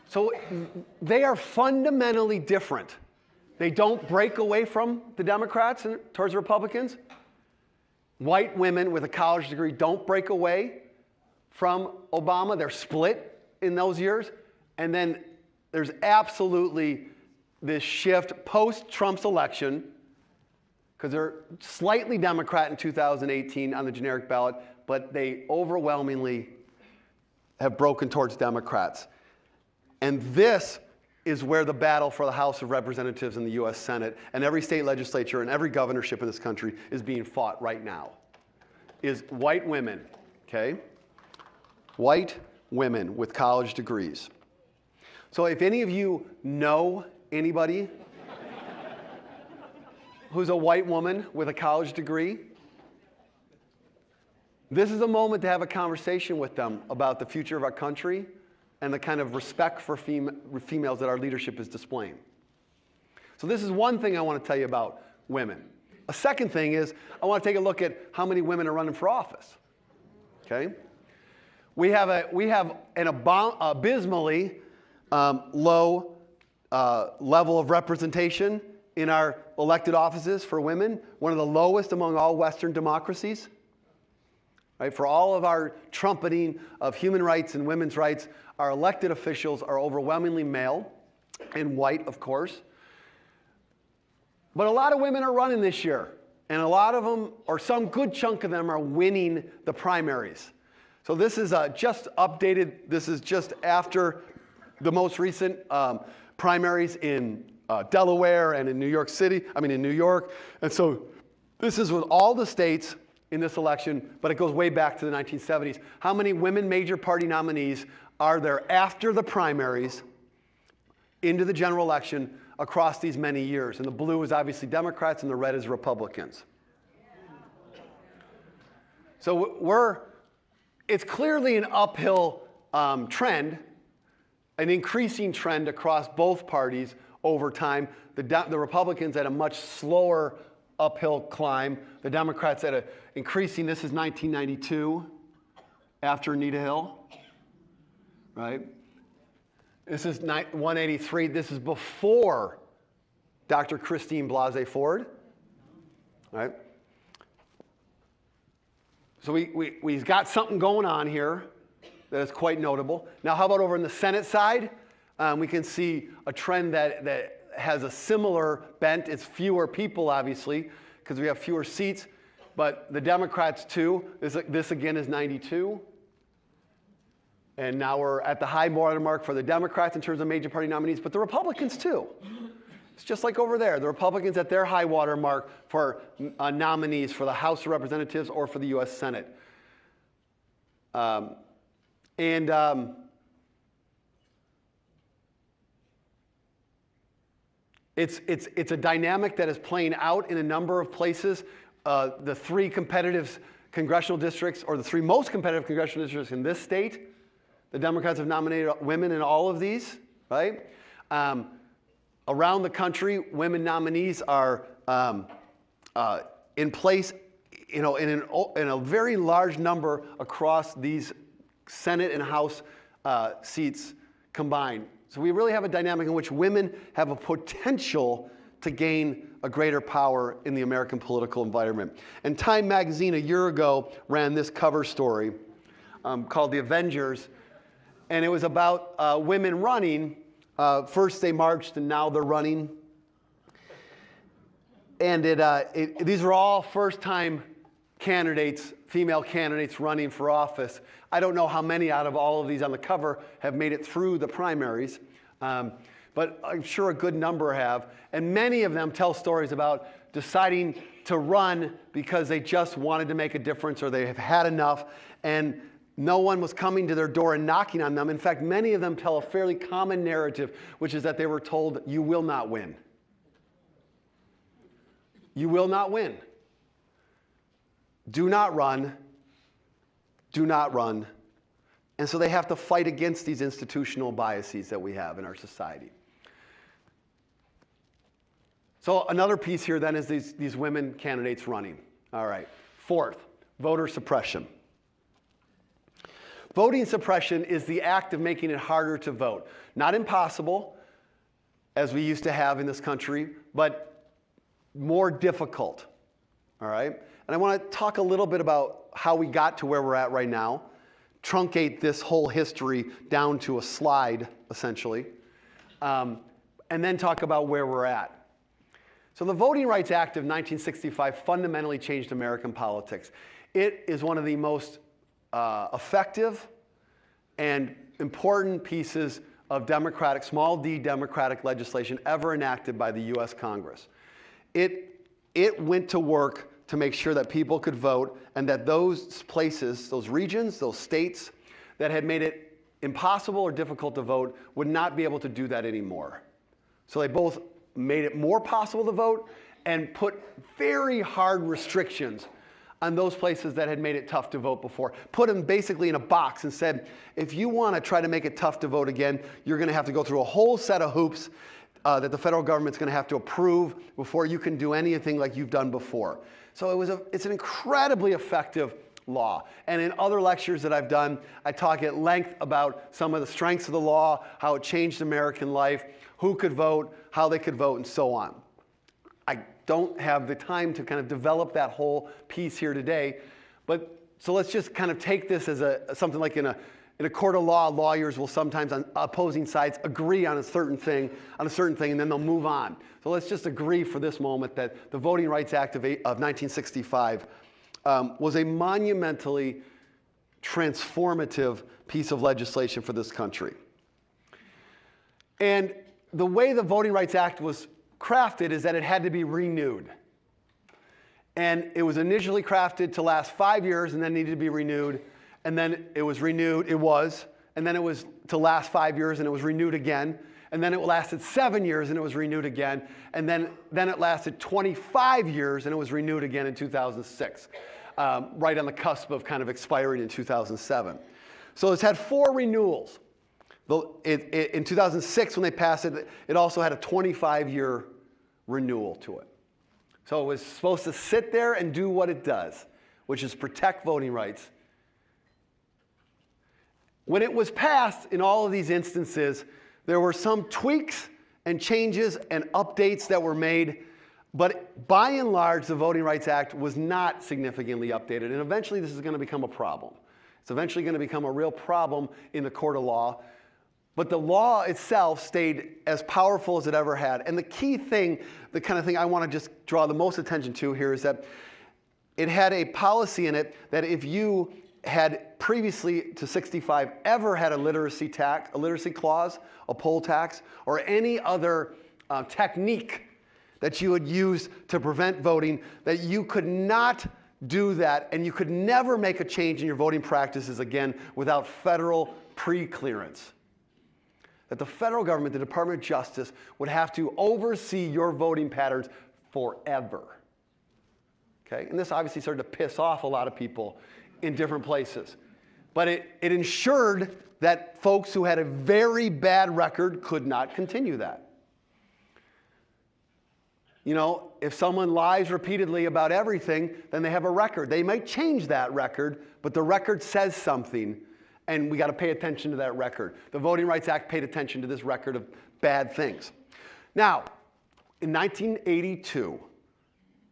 So they are fundamentally different. They don't break away from the Democrats and towards the Republicans. White women with a college degree don't break away from Obama. They're split in those years. And then there's absolutely this shift post-Trump's election, because they're slightly Democrat in 2018 on the generic ballot, but they overwhelmingly have broken towards Democrats. And this is where the battle for the House of Representatives and the U.S. Senate and every state legislature and every governorship in this country is being fought right now, is white women, okay? White women with college degrees. So if any of you know anybody who's a white woman with a college degree, this is a moment to have a conversation with them about the future of our country and the kind of respect for females that our leadership is displaying. So this is one thing I want to tell you about women. a second thing is I want to take a look at how many women are running for office. Okay? We have an abysmally low level of representation in our elected offices for women, one of the lowest among all Western democracies. Right? For all of our trumpeting of human rights and women's rights, our elected officials are overwhelmingly male and white, of course. But a lot of women are running this year, and a lot of them, or some good chunk of them, are winning the primaries. So this is just updated. This is just after the most recent primaries in Delaware and in New York. And so this is with all the states in this election, but it goes way back to the 1970s. How many women major party nominees are there after the primaries into the general election across these many years? And the blue is obviously Democrats and the red is Republicans. So it's clearly an uphill trend, an increasing trend across both parties over time. The Republicans at a much slower uphill climb. The Democrats at a increasing, this is 1992, after Anita Hill, right? This is 183. This is before Dr. Christine Blasey Ford, right? So we've got something going on here that is quite notable. Now, how about over on the Senate side? We can see a trend that has a similar bent. It's fewer people, obviously, because we have fewer seats. But the Democrats, too. This again, is 92. And now we're at the high watermark for the Democrats in terms of major party nominees, but the Republicans, too. It's just like over there. The Republicans at their high watermark for nominees for the House of Representatives or for the U.S. Senate. It's a dynamic that is playing out in a number of places. The three competitive congressional districts, or the three most competitive congressional districts in this state, the Democrats have nominated women in all of these, right? Around the country, women nominees are in place, in a very large number across these Senate and House seats combined. So we really have a dynamic in which women have a potential to gain a greater power in the American political environment. And Time magazine a year ago ran this cover story called The Avengers, and it was about women running. First they marched, and now they're running. And these are all first-time candidates, female candidates running for office. I don't know how many out of all of these on the cover have made it through the primaries, but I'm sure a good number have. And many of them tell stories about deciding to run because they just wanted to make a difference, or they have had enough, and no one was coming to their door and knocking on them. In fact, many of them tell a fairly common narrative, which is that they were told, "You will not win. You will not win. Do not run. Do not run." And so they have to fight against these institutional biases that we have in our society. So another piece here then is these women candidates running. All right. Fourth, voter suppression. Voting suppression is the act of making it harder to vote. Not impossible, as we used to have in this country, but more difficult. All right? And I want to talk a little bit about how we got to where we're at right now, truncate this whole history down to a slide, essentially, and then talk about where we're at. So the Voting Rights Act of 1965 fundamentally changed American politics. It is one of the most effective and important pieces of democratic, small d democratic legislation ever enacted by the U.S. Congress. It went to work to make sure that people could vote, and that those places, those regions, those states that had made it impossible or difficult to vote would not be able to do that anymore. So they both made it more possible to vote and put very hard restrictions on those places that had made it tough to vote before. Put them basically in a box and said, if you want to try to make it tough to vote again, you're going to have to go through a whole set of hoops. that the federal government's going to have to approve before you can do anything like you've done before. So it's an incredibly effective law. And in other lectures that I've done, I talk at length about some of the strengths of the law, how it changed American life, who could vote, how they could vote, and so on. I don't have the time to kind of develop that whole piece here today, but so let's just kind of take this as something like in a court of law, lawyers will sometimes on opposing sides agree on a certain thing, and then they'll move on. So let's just agree for this moment that the Voting Rights Act of 1965 was a monumentally transformative piece of legislation for this country. And the way the Voting Rights Act was crafted is that it had to be renewed. And it was initially crafted to last 5 years and then needed to be renewed. And then it was renewed, and then it was to last 5 years and it was renewed again. And then it lasted 7 years and it was renewed again. And then it lasted 25 years and it was renewed again in 2006, right on the cusp of kind of expiring in 2007. So it's had 4 renewals. In 2006, when they passed it, it also had a 25-year renewal to it. So it was supposed to sit there and do what it does, which is protect voting rights. When it was passed, in all of these instances, there were some tweaks and changes and updates that were made, but by and large, the Voting Rights Act was not significantly updated, and eventually this is going to become a problem. It's eventually going to become a real problem in the court of law, but the law itself stayed as powerful as it ever had. And the key thing, the kind of thing I want to just draw the most attention to here is that it had a policy in it that if you had previously to 65 ever had a literacy clause, a poll tax, or any other technique that you would use to prevent voting, that you could not do that, and you could never make a change in your voting practices again without federal pre-clearance. That the federal government, the Department of Justice, would have to oversee your voting patterns forever. Okay? And this obviously started to piss off a lot of people in different places. But it ensured that folks who had a very bad record could not continue that. You know, if someone lies repeatedly about everything, then they have a record. They might change that record, but the record says something, and we got to pay attention to that record. The Voting Rights Act paid attention to this record of bad things. Now, in 1982,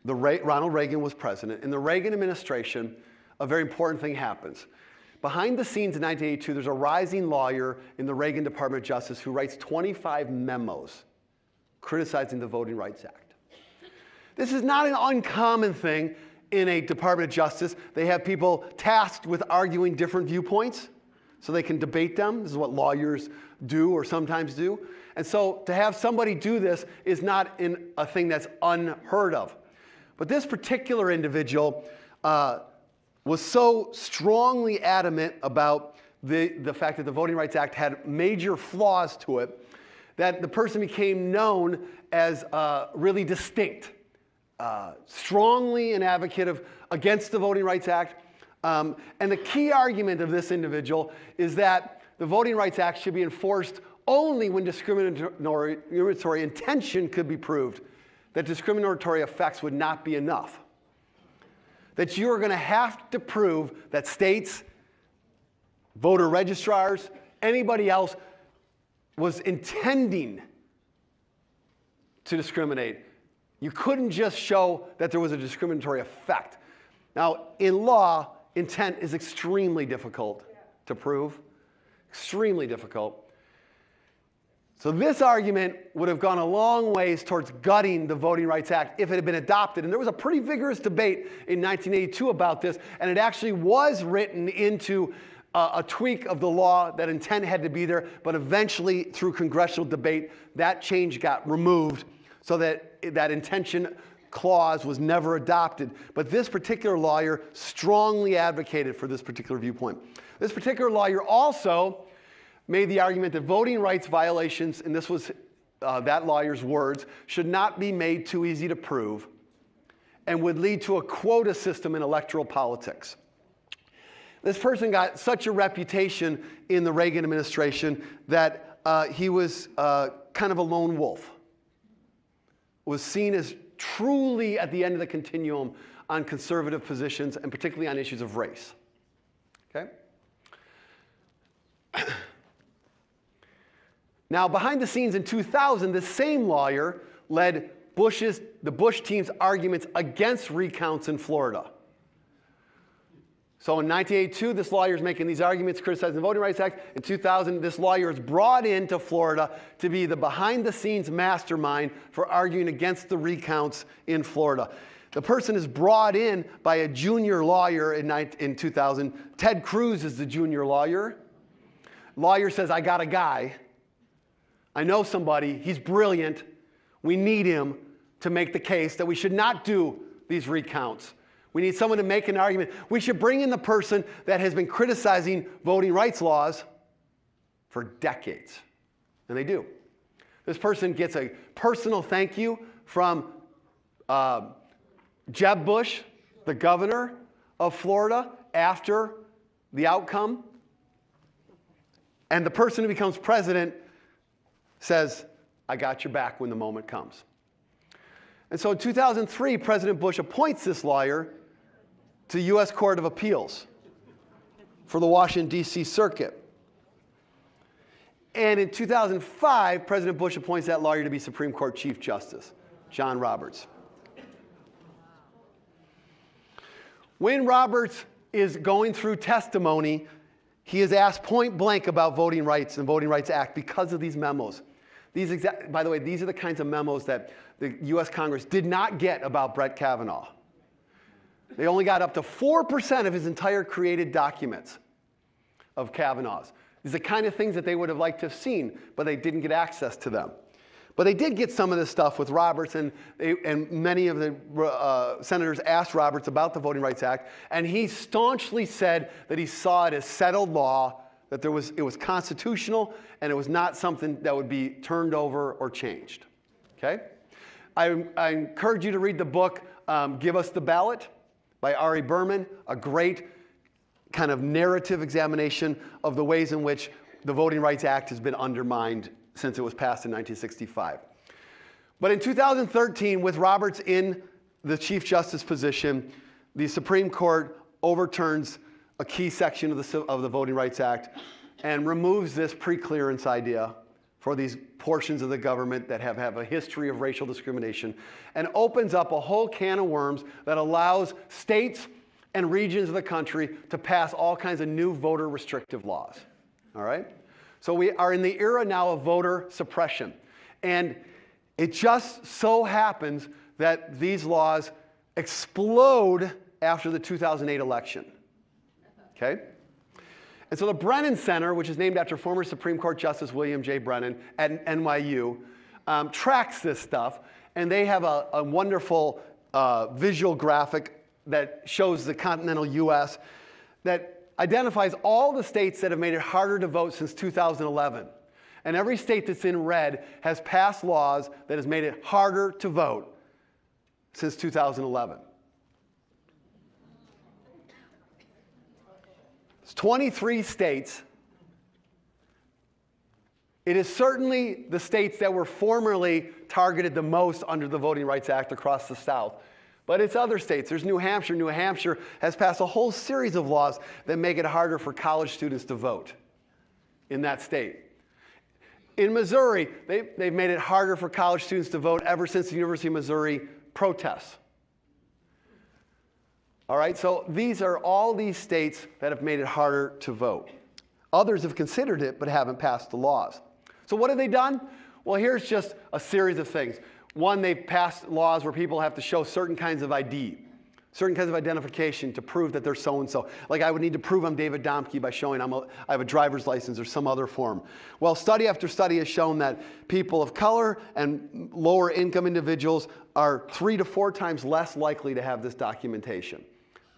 Ronald Reagan was president. In the Reagan administration, a very important thing happens. Behind the scenes in 1982, there's a rising lawyer in the Reagan Department of Justice who writes 25 memos criticizing the Voting Rights Act. This is not an uncommon thing in a Department of Justice. They have people tasked with arguing different viewpoints so they can debate them. This is what lawyers do or sometimes do. And so to have somebody do this is not a thing that's unheard of. But this particular individual was so strongly adamant about the fact that the Voting Rights Act had major flaws to it that the person became known as really distinct, strongly an advocate against the Voting Rights Act. And the key argument of this individual is that the Voting Rights Act should be enforced only when discriminatory intention could be proved, that discriminatory effects would not be enough. That you are going to have to prove that states, voter registrars, anybody else was intending to discriminate. You couldn't just show that there was a discriminatory effect. Now, in law, intent is extremely difficult to prove, extremely difficult. So this argument would have gone a long ways towards gutting the Voting Rights Act if it had been adopted. And there was a pretty vigorous debate in 1982 about this, and it actually was written into a tweak of the law that intent had to be there, but eventually through congressional debate, that change got removed so that that intention clause was never adopted. But this particular lawyer strongly advocated for this particular viewpoint. This particular lawyer also made the argument that voting rights violations, and this was that lawyer's words, should not be made too easy to prove and would lead to a quota system in electoral politics. This person got such a reputation in the Reagan administration that he was kind of a lone wolf. was seen as truly at the end of the continuum on conservative positions, and particularly on issues of race. Okay? Now, behind the scenes in 2000, the same lawyer led the Bush team's arguments against recounts in Florida. So in 1982, this lawyer is making these arguments criticizing the Voting Rights Act. In 2000, this lawyer is brought into Florida to be the behind-the-scenes mastermind for arguing against the recounts in Florida. The person is brought in by a junior lawyer in 2000. Ted Cruz is the junior lawyer. Lawyer says, I got a guy. I know somebody. He's brilliant. We need him to make the case that we should not do these recounts. We need someone to make an argument. We should bring in the person that has been criticizing voting rights laws for decades. And they do. This person gets a personal thank you from Jeb Bush, the governor of Florida, after the outcome. And the person who becomes president says, I got your back when the moment comes. And so in 2003, President Bush appoints this lawyer to the U.S. Court of Appeals for the Washington, D.C. Circuit. And in 2005, President Bush appoints that lawyer to be Supreme Court Chief Justice, John Roberts. When Roberts is going through testimony, he is asked point blank about voting rights and Voting Rights Act because of these memos. By the way, these are the kinds of memos that the U.S. Congress did not get about Brett Kavanaugh. They only got up to 4% of his entire created documents of Kavanaugh's. These are the kind of things that they would have liked to have seen, but they didn't get access to them. But they did get some of this stuff with Roberts, and many of the senators asked Roberts about the Voting Rights Act, and he staunchly said that he saw it as settled law, that it was constitutional, and it was not something that would be turned over or changed. Okay? I encourage you to read the book, Give Us the Ballot, by Ari Berman, a great kind of narrative examination of the ways in which the Voting Rights Act has been undermined since it was passed in 1965. But in 2013, with Roberts in the Chief Justice position, the Supreme Court overturns a key section of the Voting Rights Act and removes this preclearance idea for these portions of the government that have a history of racial discrimination, and opens up a whole can of worms that allows states and regions of the country to pass all kinds of new voter restrictive laws. All right? So we are in the era now of voter suppression. And it just so happens that these laws explode after the 2008 election. Okay? And so the Brennan Center, which is named after former Supreme Court Justice William J. Brennan at NYU, tracks this stuff. And they have a wonderful visual graphic that shows the continental U.S. that identifies all the states that have made it harder to vote since 2011. And every state that's in red has passed laws that has made it harder to vote since 2011. It's 23 states. It is certainly the states that were formerly targeted the most under the Voting Rights Act across the South. But it's other states. There's New Hampshire. New Hampshire has passed a whole series of laws that make it harder for college students to vote in that state. In Missouri, they've made it harder for college students to vote ever since the University of Missouri protests. All right, so these are all these states that have made it harder to vote. Others have considered it but haven't passed the laws. So what have they done? Well, here's just a series of things. One, they've passed laws where people have to show certain kinds of ID, certain kinds of identification to prove that they're so-and-so. Like I would need to prove I'm David Domke by showing I have a driver's license or some other form. Well, study after study has shown that people of color and lower income individuals are 3 to 4 times less likely to have this documentation.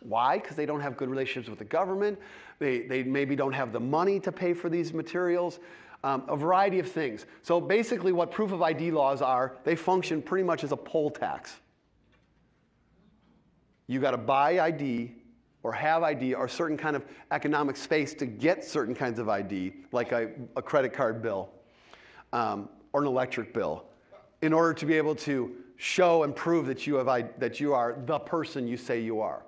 Why? Because they don't have good relationships with the government. They maybe don't have the money to pay for these materials. A variety of things. So basically what proof of ID laws are, they function pretty much as a poll tax. You got to buy ID or have ID or certain kind of economic space to get certain kinds of ID, like a credit card bill or an electric bill, in order to be able to show and prove that you are the person you say you are.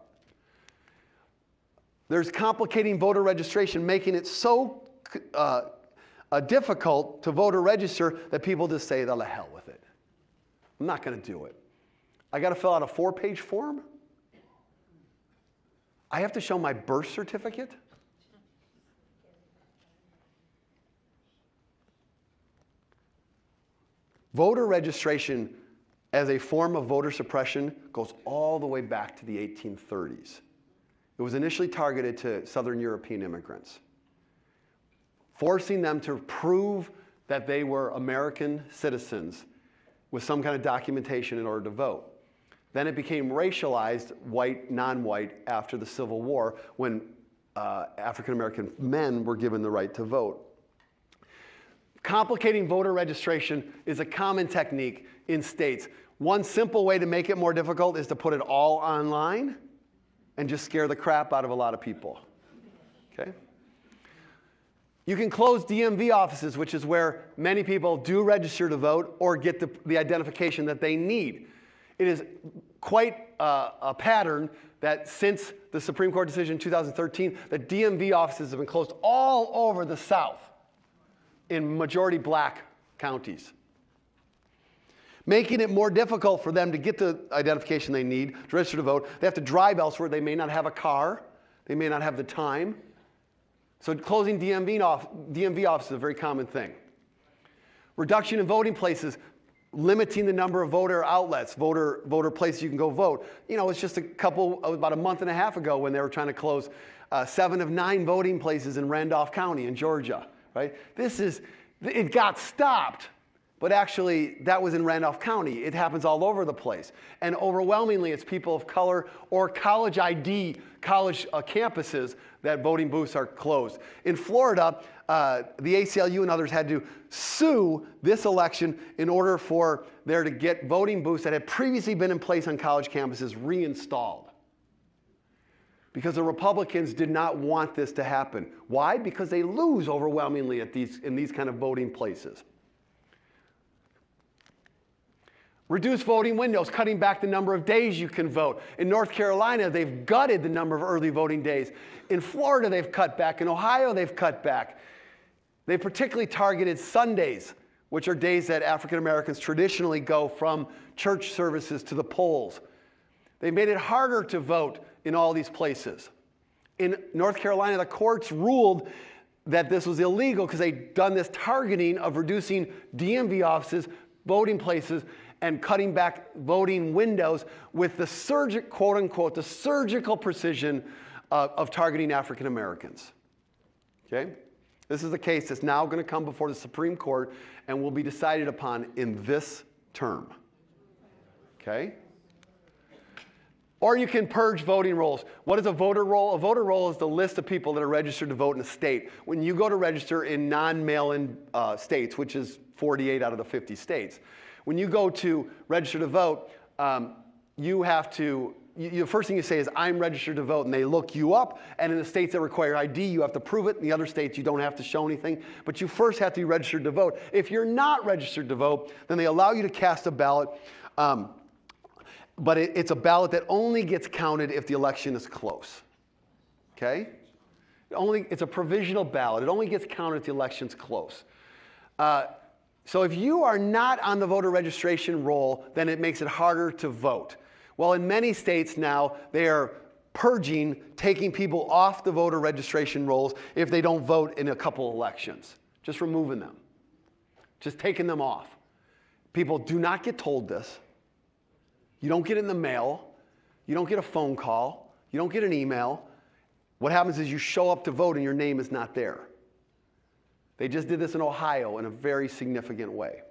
There's complicating voter registration, making it so difficult to vote or register that people just say, the hell with it. I'm not going to do it. I got to fill out a 4-page form? I have to show my birth certificate? Voter registration as a form of voter suppression goes all the way back to the 1830s. It was initially targeted to Southern European immigrants, forcing them to prove that they were American citizens with some kind of documentation in order to vote. Then it became racialized, white, non-white, after the Civil War, when African-American men were given the right to vote. Complicating voter registration is a common technique in states. One simple way to make it more difficult is to put it all online and just scare the crap out of a lot of people. Okay? You can close DMV offices, which is where many people do register to vote or get the identification that they need. It is quite a pattern that since the Supreme Court decision in 2013, the DMV offices have been closed all over the South in majority black counties, making it more difficult for them to get the identification they need to register to vote. They have to drive elsewhere. They may not have a car. They may not have the time. So closing DMV offices is a very common thing. Reduction in voting places, limiting the number of voter outlets, voter places you can go vote. You know, it's just about a month and a half ago when they were trying to close 7 of 9 voting places in Randolph County in Georgia, right? It got stopped, but actually that was in Randolph County. It happens all over the place. And overwhelmingly, it's people of color or college campuses that voting booths are closed. In Florida, the ACLU and others had to sue this election in order for there to get voting booths that had previously been in place on college campuses reinstalled. Because the Republicans did not want this to happen. Why? Because they lose overwhelmingly in these kind of voting places. Reduce voting windows, cutting back the number of days you can vote. In North Carolina, they've gutted the number of early voting days. In Florida, they've cut back. In Ohio, they've cut back. They've particularly targeted Sundays, which are days that African Americans traditionally go from church services to the polls. They made it harder to vote in all these places. In North Carolina, the courts ruled that this was illegal because they'd done this targeting of reducing DMV offices, voting places, and cutting back voting windows with the quote unquote, the surgical precision of targeting African Americans. Okay? This is a case that's now going to come before the Supreme Court and will be decided upon in this term. Okay? Or you can purge voting rolls. What is a voter roll? A voter roll is the list of people that are registered to vote in a state. When you go to register in non-mail-in states, which is 48 out of the 50 states, when you go to register to vote, you have to, the first thing you say is, I'm registered to vote, and they look you up, and in the states that require ID, you have to prove it. In the other states, you don't have to show anything, but you first have to be registered to vote. If you're not registered to vote, then they allow you to cast a ballot, but it's a ballot that only gets counted if the election is close, okay? It's a provisional ballot. It only gets counted if the election's close. So if you are not on the voter registration roll, then it makes it harder to vote. Well, in many states now, they are purging, taking people off the voter registration rolls if they don't vote in a couple elections. Just removing them. Just taking them off. People do not get told this. You don't get it in the mail. You don't get a phone call. You don't get an email. What happens is you show up to vote and your name is not there. They just did this in Ohio in a very significant way.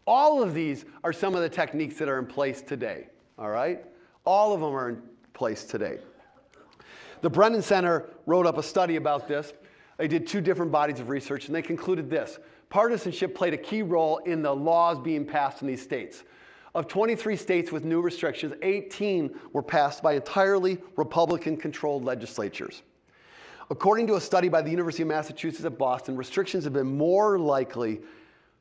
All of these are some of the techniques that are in place today, all right? All of them are in place today. The Brennan Center wrote up a study about this. They did 2 different bodies of research, and they concluded this. Partisanship played a key role in the laws being passed in these states. Of 23 states with new restrictions, 18 were passed by entirely Republican-controlled legislatures. According to a study by the University of Massachusetts at Boston, restrictions have been more likely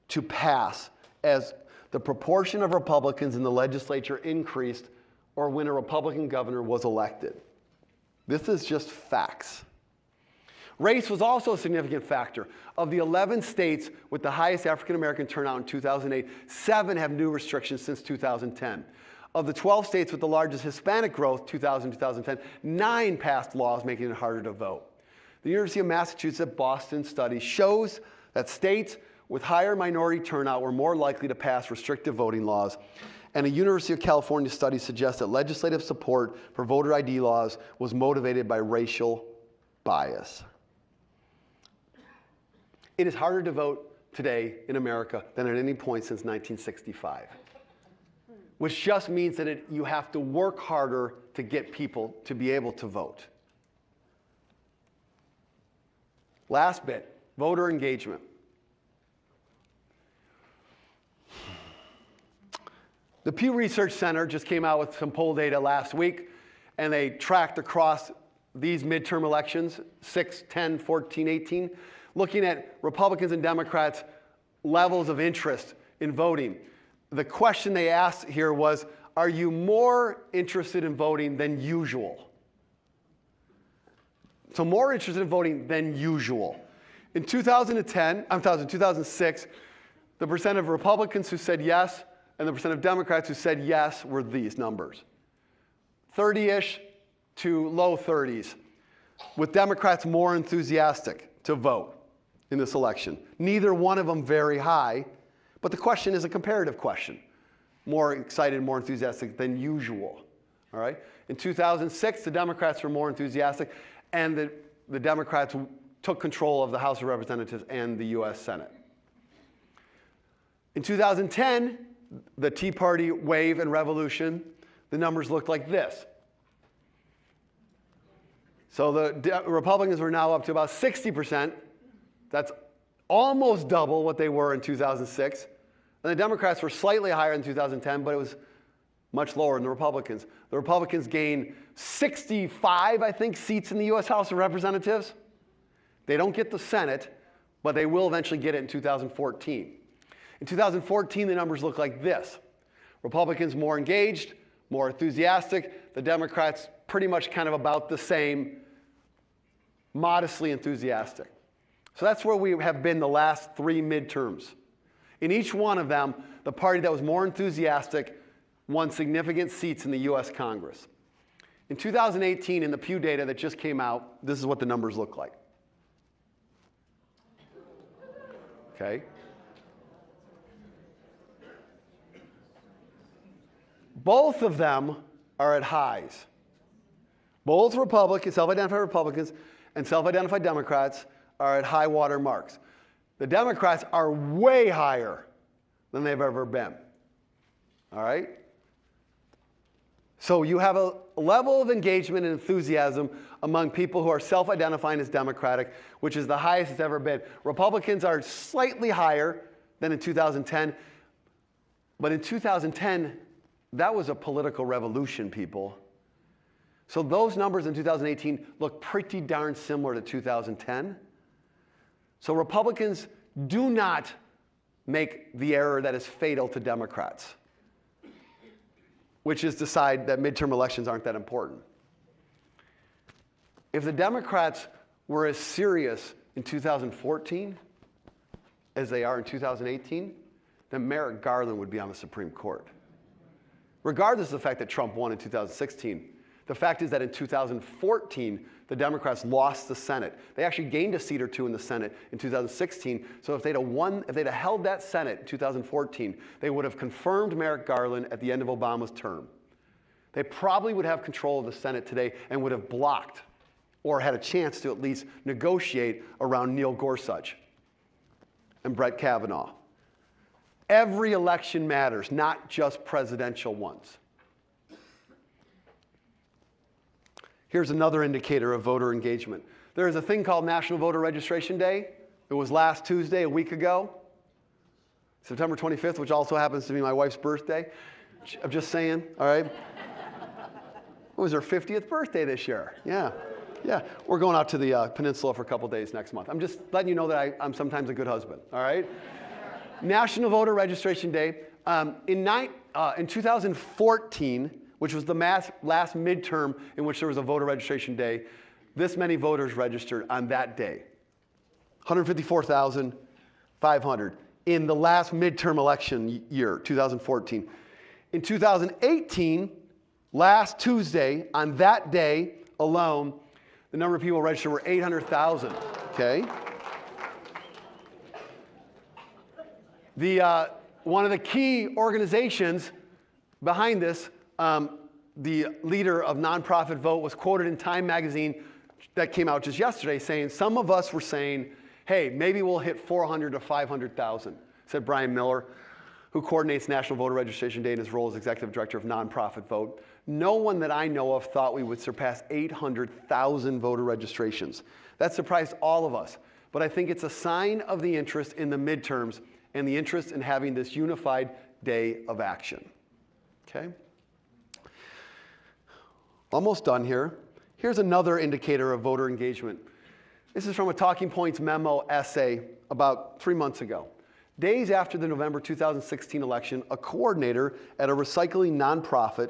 to pass as the proportion of Republicans in the legislature increased or when a Republican governor was elected. This is just facts. Race was also a significant factor. Of the 11 states with the highest African American turnout in 2008, 7 have new restrictions since 2010. Of the 12 states with the largest Hispanic growth, 2000-2010, 9 passed laws making it harder to vote. The University of Massachusetts Boston study shows that states with higher minority turnout were more likely to pass restrictive voting laws. And a University of California study suggests that legislative support for voter ID laws was motivated by racial bias. It is harder to vote today in America than at any point since 1965, which just means that you have to work harder to get people to be able to vote. Last bit, voter engagement. The Pew Research Center just came out with some poll data last week, and they tracked across these midterm elections, 6, 10, 14, 18, looking at Republicans and Democrats' levels of interest in voting. The question they asked here was, are you more interested in voting than usual? So more interested in voting than usual. In 2006, the percent of Republicans who said yes and the percent of Democrats who said yes were these numbers. 30-ish to low 30s, with Democrats more enthusiastic to vote in this election. Neither one of them very high, but the question is a comparative question. More excited, more enthusiastic than usual. All right? In 2006, the Democrats were more enthusiastic, and the Democrats took control of the House of Representatives and the U.S. Senate. In 2010, the Tea Party wave and revolution, the numbers looked like this. So the Republicans were now up to about 60%. That's almost double what they were in 2006. And the Democrats were slightly higher in 2010, but it was much lower than the Republicans. The Republicans gained 65, I think, seats in the U.S. House of Representatives. They don't get the Senate, but they will eventually get it in 2014. In 2014, the numbers look like this. Republicans more engaged, more enthusiastic. The Democrats pretty much kind of about the same, modestly enthusiastic. So that's where we have been the last 3 midterms. In each one of them, the party that was more enthusiastic won significant seats in the U.S. Congress. In 2018, in the Pew data that just came out, this is what the numbers look like. Okay? Both of them are at highs. Both Republicans, self-identified Republicans and self-identified Democrats are at high water marks. The Democrats are way higher than they've ever been. All right? So you have a level of engagement and enthusiasm among people who are self-identifying as Democratic, which is the highest it's ever been. Republicans are slightly higher than in 2010, but in 2010, that was a political revolution, people. So those numbers in 2018 look pretty darn similar to 2010. So Republicans do not make the error that is fatal to Democrats, which is decide that midterm elections aren't that important. If the Democrats were as serious in 2014 as they are in 2018, then Merrick Garland would be on the Supreme Court. Regardless of the fact that Trump won in 2016, the fact is that in 2014, the Democrats lost the Senate. They actually gained a seat or 2 in the Senate in 2016. So if they'd have held that Senate in 2014, they would have confirmed Merrick Garland at the end of Obama's term. They probably would have control of the Senate today and would have blocked or had a chance to at least negotiate around Neil Gorsuch and Brett Kavanaugh. Every election matters, not just presidential ones. Here's another indicator of voter engagement. There is a thing called National Voter Registration Day. It was last Tuesday, a week ago, September 25th, which also happens to be my wife's birthday. I'm just saying, all right? It was her 50th birthday this year. Yeah. We're going out to the peninsula for a couple days next month. I'm just letting you know that I'm sometimes a good husband, all right? National Voter Registration Day. In 2014, which was the last midterm in which there was a voter registration day, this many voters registered on that day. 154,500 in the last midterm election year, 2014. In 2018, last Tuesday, on that day alone, the number of people registered were 800,000, okay? One of the key organizations behind this, the leader of Nonprofit Vote, was quoted in Time magazine that came out just yesterday saying, some of us were saying, hey, maybe we'll hit 400 to 500,000, said Brian Miller, who coordinates National Voter Registration Day in his role as Executive Director of Nonprofit Vote. No one that I know of thought we would surpass 800,000 voter registrations. That surprised all of us. But I think it's a sign of the interest in the midterms and the interest in having this unified day of action. Okay? Almost done here. Here's another indicator of voter engagement. This is from a Talking Points memo essay about 3 months ago. Days after the November 2016 election, a coordinator at a recycling nonprofit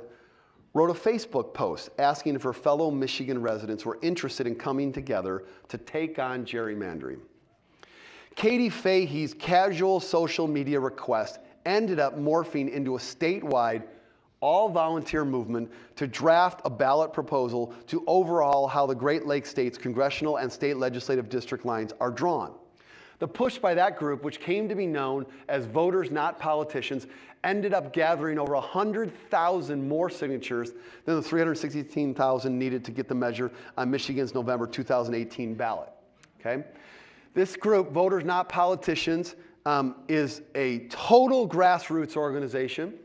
wrote a Facebook post asking if her fellow Michigan residents were interested in coming together to take on gerrymandering. Katie Fahey's casual social media request ended up morphing into a statewide, all-volunteer movement to draft a ballot proposal to overhaul how the Great Lakes state's congressional and state legislative district lines are drawn. The push by that group, which came to be known as Voters Not Politicians, ended up gathering over 100,000 more signatures than the 316,000 needed to get the measure on Michigan's November 2018 ballot. Okay? This group, Voters Not Politicians, is a total grassroots organization.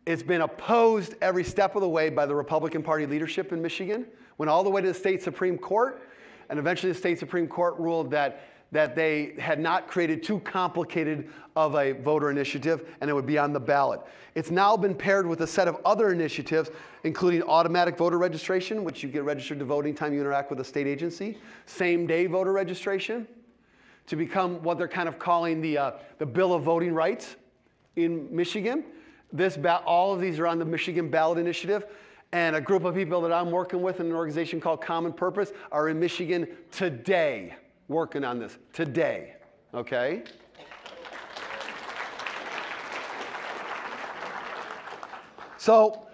It's been opposed every step of the way by the Republican Party leadership in Michigan, went all the way to the state Supreme Court, and eventually the state Supreme Court ruled that they had not created too complicated of a voter initiative and it would be on the ballot. It's now been paired with a set of other initiatives, including automatic voter registration, which you get registered to vote anytime you interact with a state agency, same-day voter registration, to become what they're kind of calling the Bill of Voting Rights in Michigan. All of these are on the Michigan Ballot Initiative. And a group of people that I'm working with in an organization called Common Purpose are in Michigan today, working on this today, okay? So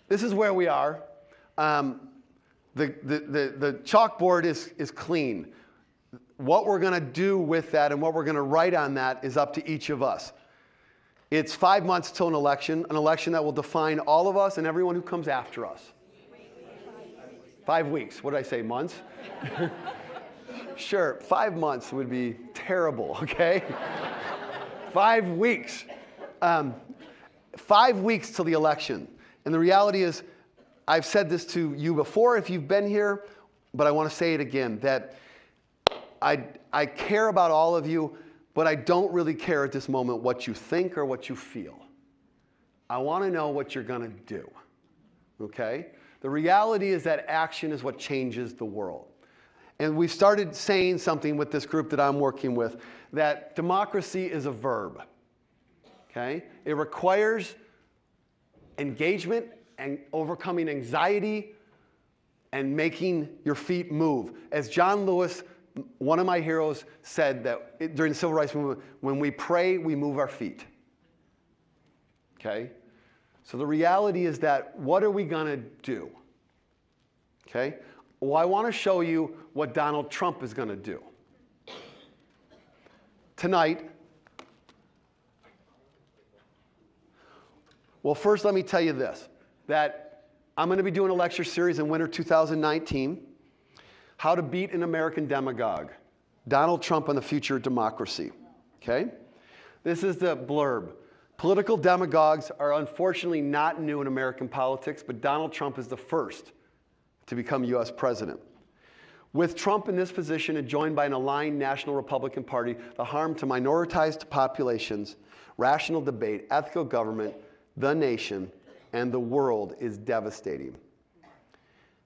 this is where we are. The chalkboard is clean. What we're going to do with that and what we're going to write on that is up to each of us. It's 5 months till an election that will define all of us and everyone who comes after us. 5 weeks. What did I say, months? Sure, 5 months would be terrible, okay? 5 weeks. 5 weeks till the election. And the reality is, I've said this to you before if you've been here, but I want to say it again, that I care about all of you, but I don't really care at this moment what you think or what you feel. I want to know what you're going to do, okay? The reality is that action is what changes the world. And we've started saying something with this group that I'm working with, that democracy is a verb, okay? It requires engagement and overcoming anxiety and making your feet move. As John Lewis, one of my heroes, said that during the Civil Rights Movement, when we pray, we move our feet. Okay? So the reality is that what are we going to do? Okay? Well, I want to show you what Donald Trump is going to do. Tonight, well, first let me tell you this, that I'm going to be doing a lecture series in winter 2019, How to Beat an American Demagogue, Donald Trump and the Future of Democracy. Okay? This is the blurb. Political demagogues are unfortunately not new in American politics, but Donald Trump is the first to become U.S. president. With Trump in this position and joined by an aligned National Republican Party, the harm to minoritized populations, rational debate, ethical government, the nation, and the world is devastating.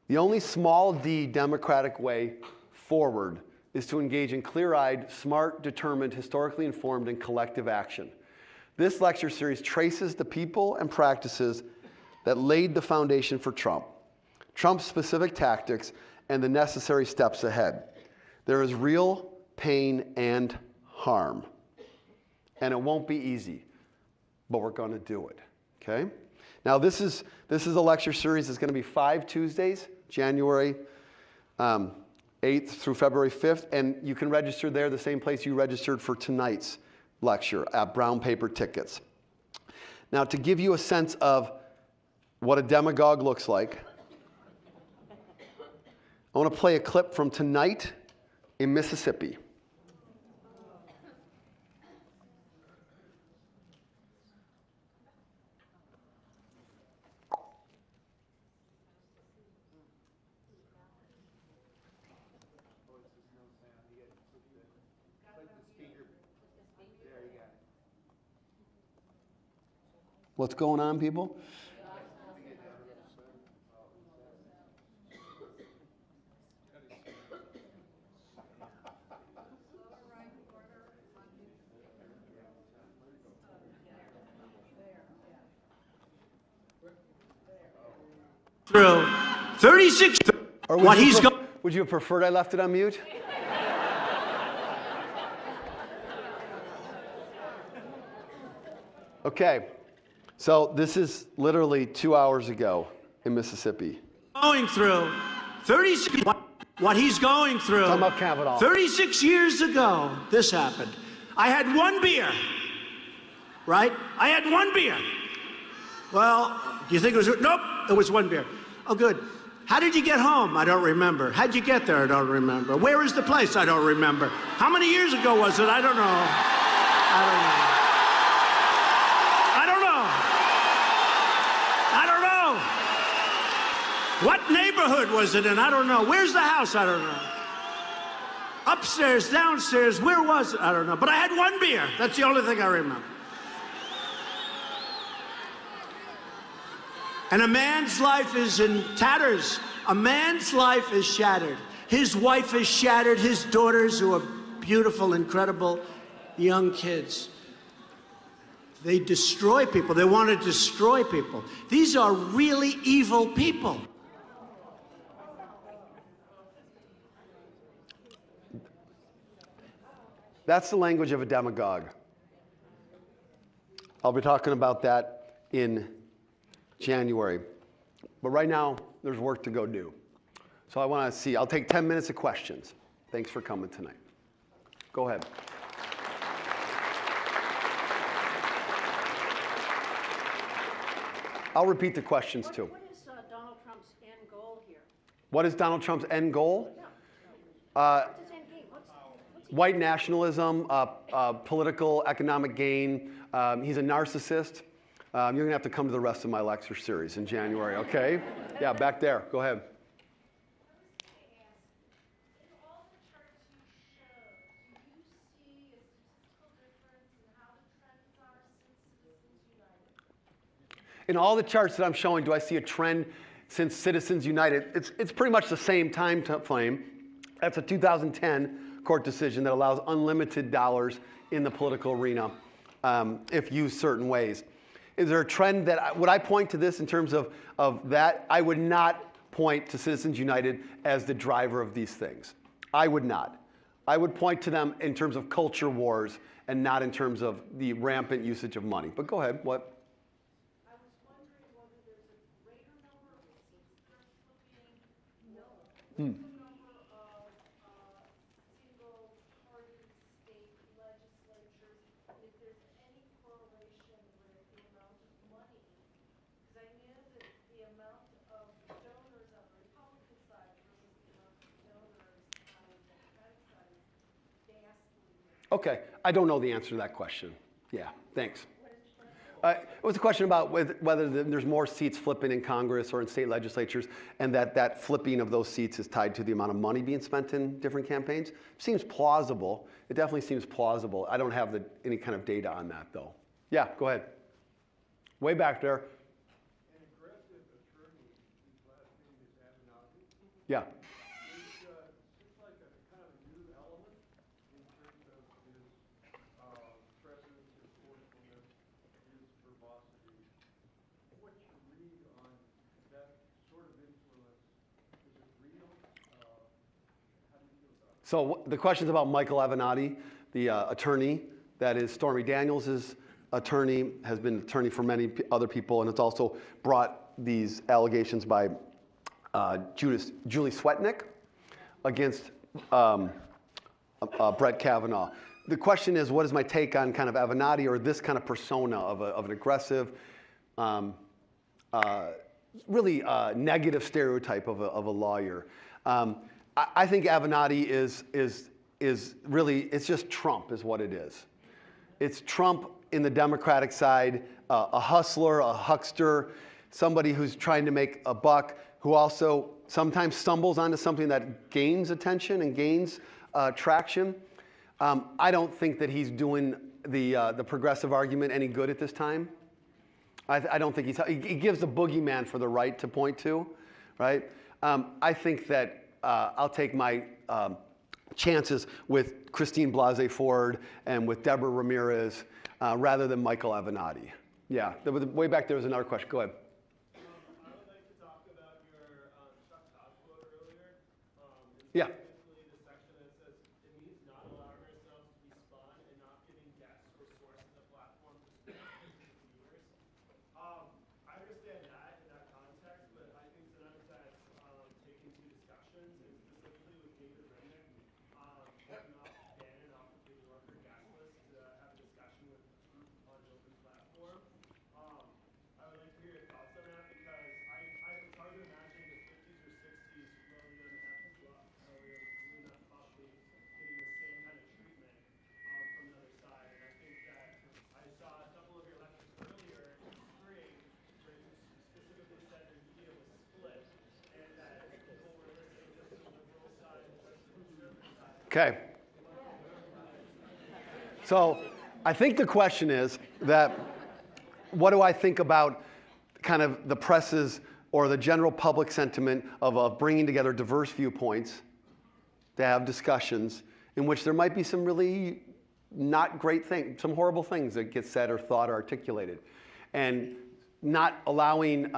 The only small d democratic way forward is to engage in clear-eyed, smart, determined, historically informed, and collective action. This lecture series traces the people and practices that laid the foundation for Trump, Trump's specific tactics, and the necessary steps ahead. There is real pain and harm, and it won't be easy, but we're going to do it, okay? Now, this is a lecture series that's going to be 5 Tuesdays, January 8th through February 5th, and you can register there the same place you registered for tonight's lecture at brown paper tickets. Now, to give you a sense of what a demagogue looks like, I want to play a clip from tonight in Mississippi. What's going on, people? Through 36. Or What he's going. would you have preferred I left it on mute? Okay, so this is literally 2 hours ago in Mississippi. Going through 36. What he's going through. Talking about Kavanaugh. 36 years ago, this happened. I had one beer. Right? I had one beer. Well, do you think it was? Nope, it was one beer. Oh, good. How did you get home? I don't remember. How'd you get there? I don't remember. Where is the place? I don't remember. How many years ago was it? I don't know. I don't know. What neighborhood was it in? I don't know. Where's the house? I don't know. Upstairs, downstairs, where was it? I don't know. But I had one beer. That's the only thing I remember. And a man's life is in tatters. A man's life is shattered. His wife is shattered. His daughters, who are beautiful, incredible young kids. They destroy people. They want to destroy people. These are really evil people. That's the language of a demagogue. I'll be talking about that in January. But right now, there's work to go do. So I want to see. I'll take 10 minutes of questions. Thanks for coming tonight. Go ahead. I'll repeat the questions too. What is Donald Trump's end goal here? What is Donald Trump's end goal? What's his end game? White nationalism, political, economic gain. He's a narcissist. You're going to have to come to the rest of my lecture series in January, okay? Yeah, back there. Go ahead. In all the charts that I'm showing, do I see a trend since Citizens United? It's pretty much the same time frame. That's a 2010 court decision that allows unlimited dollars in the political arena if used certain ways. Is there a trend that, would I point to this in terms of that? I would not point to Citizens United as the driver of these things. I would not. I would point to them in terms of culture wars and not in terms of the rampant usage of money. But go ahead, what? Hmm. Okay, I don't know the answer to that question. Yeah, thanks. It was a question about whether there's more seats flipping in Congress or in state legislatures, and that flipping of those seats is tied to the amount of money being spent in different campaigns. Seems plausible. It definitely seems plausible. I don't have any kind of data on that, though. Yeah, go ahead. Way back there. An aggressive attorney, whose last name is Avenatti. Yeah. It's like a kind of a new element So the question is about Michael Avenatti, the attorney that is Stormy Daniels' attorney, has been attorney for many other people, and it's also brought these allegations by Julie Swetnick against Brett Kavanaugh. The question is, what is my take on kind of Avenatti, or this kind of persona of an aggressive, really negative stereotype of a lawyer? I think Avenatti is really, it's just Trump is what it is. It's Trump in the Democratic side, a hustler, a huckster, somebody who's trying to make a buck, who also sometimes stumbles onto something that gains attention and gains traction. I don't think that he's doing the progressive argument any good at this time. I don't think he gives the boogeyman for the right to point to, right? I think that I'll take my chances with Christine Blasey Ford and with Deborah Ramirez rather than Michael Avenatti. Yeah, way back there was another question. Go ahead. I would like to talk about your Chuck Todd quote earlier. Yeah. Specifically the section that says, it means not allowing ourselves to be spun and not giving guests or sources a platform to speak to viewers. I understand that in that context, but I think sometimes that's taken to discussions, and specifically with David Remnick, looking off Bannon off of the New Yorker guest list to have a discussion with the group on an open platform. I would like to hear your thoughts on that, because it's hard to imagine the 50s or 60s William Buckley getting the same kind of treatment from the other side. And I think that I saw a couple of your lectures earlier in spring where you specifically said the media was split and that people were listening just to the liberal side versus the conservative side. Okay. So I think the question is that what do I think about kind of the press's or the general public sentiment of bringing together diverse viewpoints to have discussions in which there might be some really not great things, some horrible things that get said or thought or articulated. And not allowing,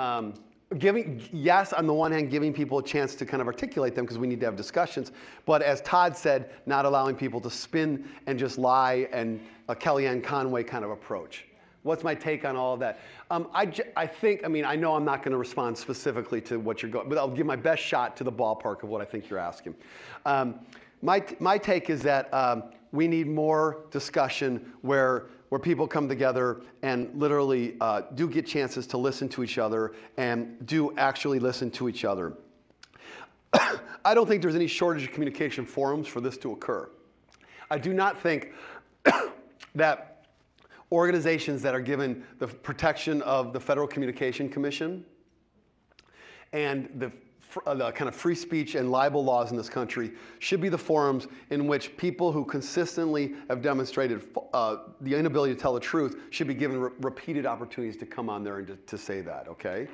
yes, on the one hand, giving people a chance to kind of articulate them because we need to have discussions, but as Todd said, not allowing people to spin and just lie and a Kellyanne Conway kind of approach. What's my take on all of that? I think, I know I'm not going to respond specifically to what you're going, but I'll give my best shot to the ballpark of what I think you're asking. My take is that we need more discussion where people come together and literally do get chances to listen to each other and do actually listen to each other. I don't think there's any shortage of communication forums for this to occur. I do not think that organizations that are given the protection of the Federal Communication Commission and the kind of free speech and libel laws in this country should be the forums in which people who consistently have demonstrated the inability to tell the truth should be given repeated opportunities to come on there and to say that, okay?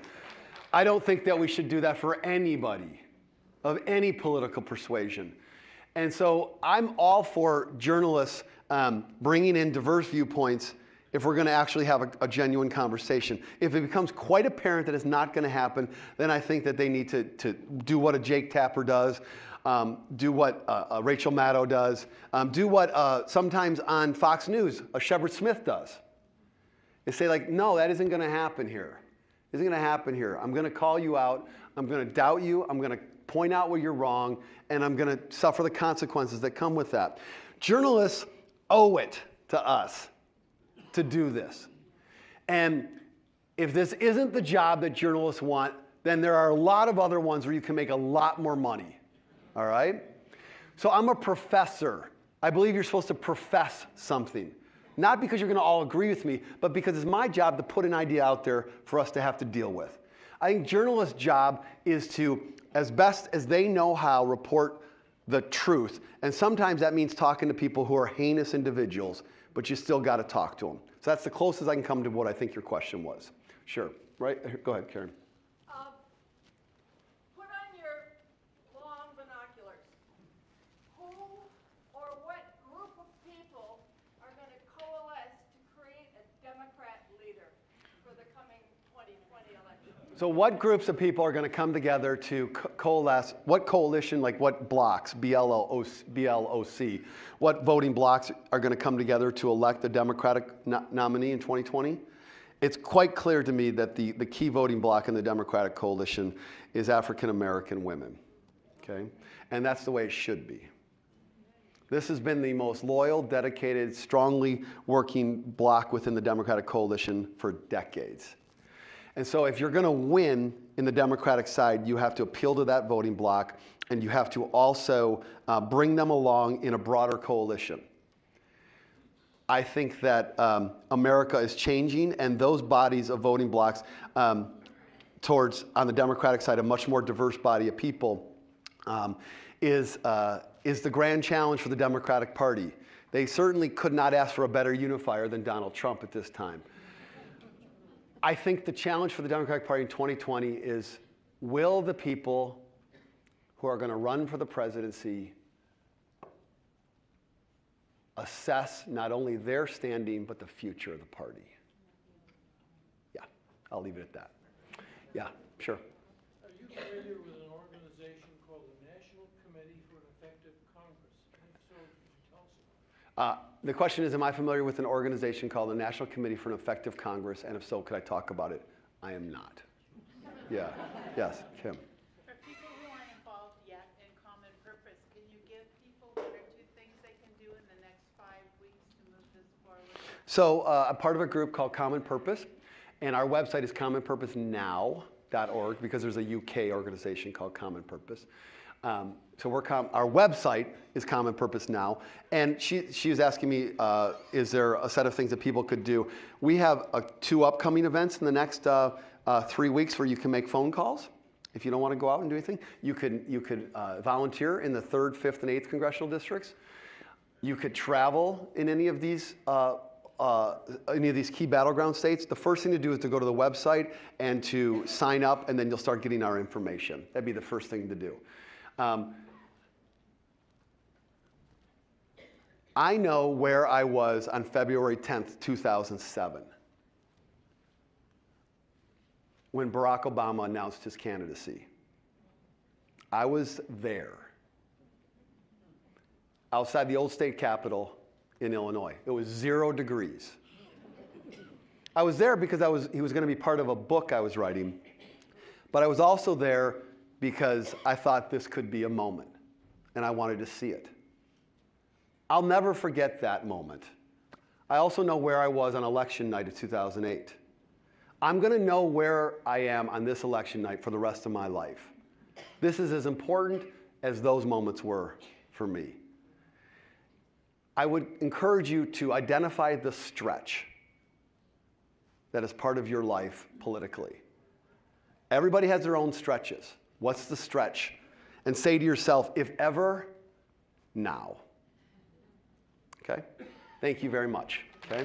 I don't think that we should do that for anybody of any political persuasion. And so I'm all for journalists bringing in diverse viewpoints if we're going to actually have a genuine conversation. If it becomes quite apparent that it's not going to happen, then I think that they need to do what a Jake Tapper does, do what Rachel Maddow does, do what sometimes on Fox News a Shepard Smith does. They say like, no, that isn't going to happen here. It isn't going to happen here. I'm going to call you out. I'm going to doubt you. I'm going to point out where you're wrong, and I'm going to suffer the consequences that come with that. Journalists owe it to us to do this. And if this isn't the job that journalists want, then there are a lot of other ones where you can make a lot more money, all right? So I'm a professor. I believe you're supposed to profess something. Not because you're going to all agree with me, but because it's my job to put an idea out there for us to have to deal with. I think journalists' job is to, as best as they know how, report the truth. And sometimes that means talking to people who are heinous individuals, but you still got to talk to them. So that's the closest I can come to what I think your question was. Sure. Right? Go ahead, Karen. Put on your long binoculars. Who or what group of people are going to coalesce to create a Democrat leader for the coming 2020 election? So what groups of people are going to come together to coalesce? What coalition, like what blocks, BLOC, what voting blocks are going to come together to elect the Democratic nominee in 2020? It's quite clear to me that the key voting block in the Democratic coalition is African American women, okay? And that's the way it should be. This has been the most loyal, dedicated, strongly working bloc within the Democratic coalition for decades. And so if you're going to win in the Democratic side, you have to appeal to that voting bloc, and you have to also bring them along in a broader coalition. I think that America is changing, and those bodies of voting blocs towards, on the Democratic side, a much more diverse body of people is the grand challenge for the Democratic Party. They certainly could not ask for a better unifier than Donald Trump at this time. I think the challenge for the Democratic Party in 2020 is, will the people who are going to run for the presidency assess not only their standing, but the future of the party? Yeah, I'll leave it at that. Yeah, sure. Are you familiar with an organization called the National Committee for an Effective Congress? If so, could you tell us about it? The question is, am I familiar with an organization called the National Committee for an Effective Congress? And if so, could I talk about it? I am not. Yeah. Yes, Kim. For people who aren't involved yet in Common Purpose, can you give people 1 or 2 things they can do in the next 5 weeks to move this forward? So I'm part of a group called Common Purpose, and our website is commonpurposenow.org because there's a UK organization called Common Purpose. So our website is Common Purpose Now, and she was asking me, is there a set of things that people could do? We have 2 upcoming events in the next 3 weeks where you can make phone calls. If you don't want to go out and do anything, you could volunteer in the 3rd, 5th, and 8th congressional districts. You could travel in any of these key battleground states. The first thing to do is to go to the website and to sign up, and then you'll start getting our information. That'd be the first thing to do. I know where I was on February 10th, 2007, when Barack Obama announced his candidacy. I was there, outside the old state capitol in Illinois. It was 0 degrees. I was there because he was going to be part of a book I was writing, but I was also there because I thought this could be a moment, and I wanted to see it. I'll never forget that moment. I also know where I was on election night of 2008. I'm going to know where I am on this election night for the rest of my life. This is as important as those moments were for me. I would encourage you to identify the stretch that is part of your life politically. Everybody has their own stretches. What's the stretch? And say to yourself, if ever, now. Okay? Thank you very much. Okay?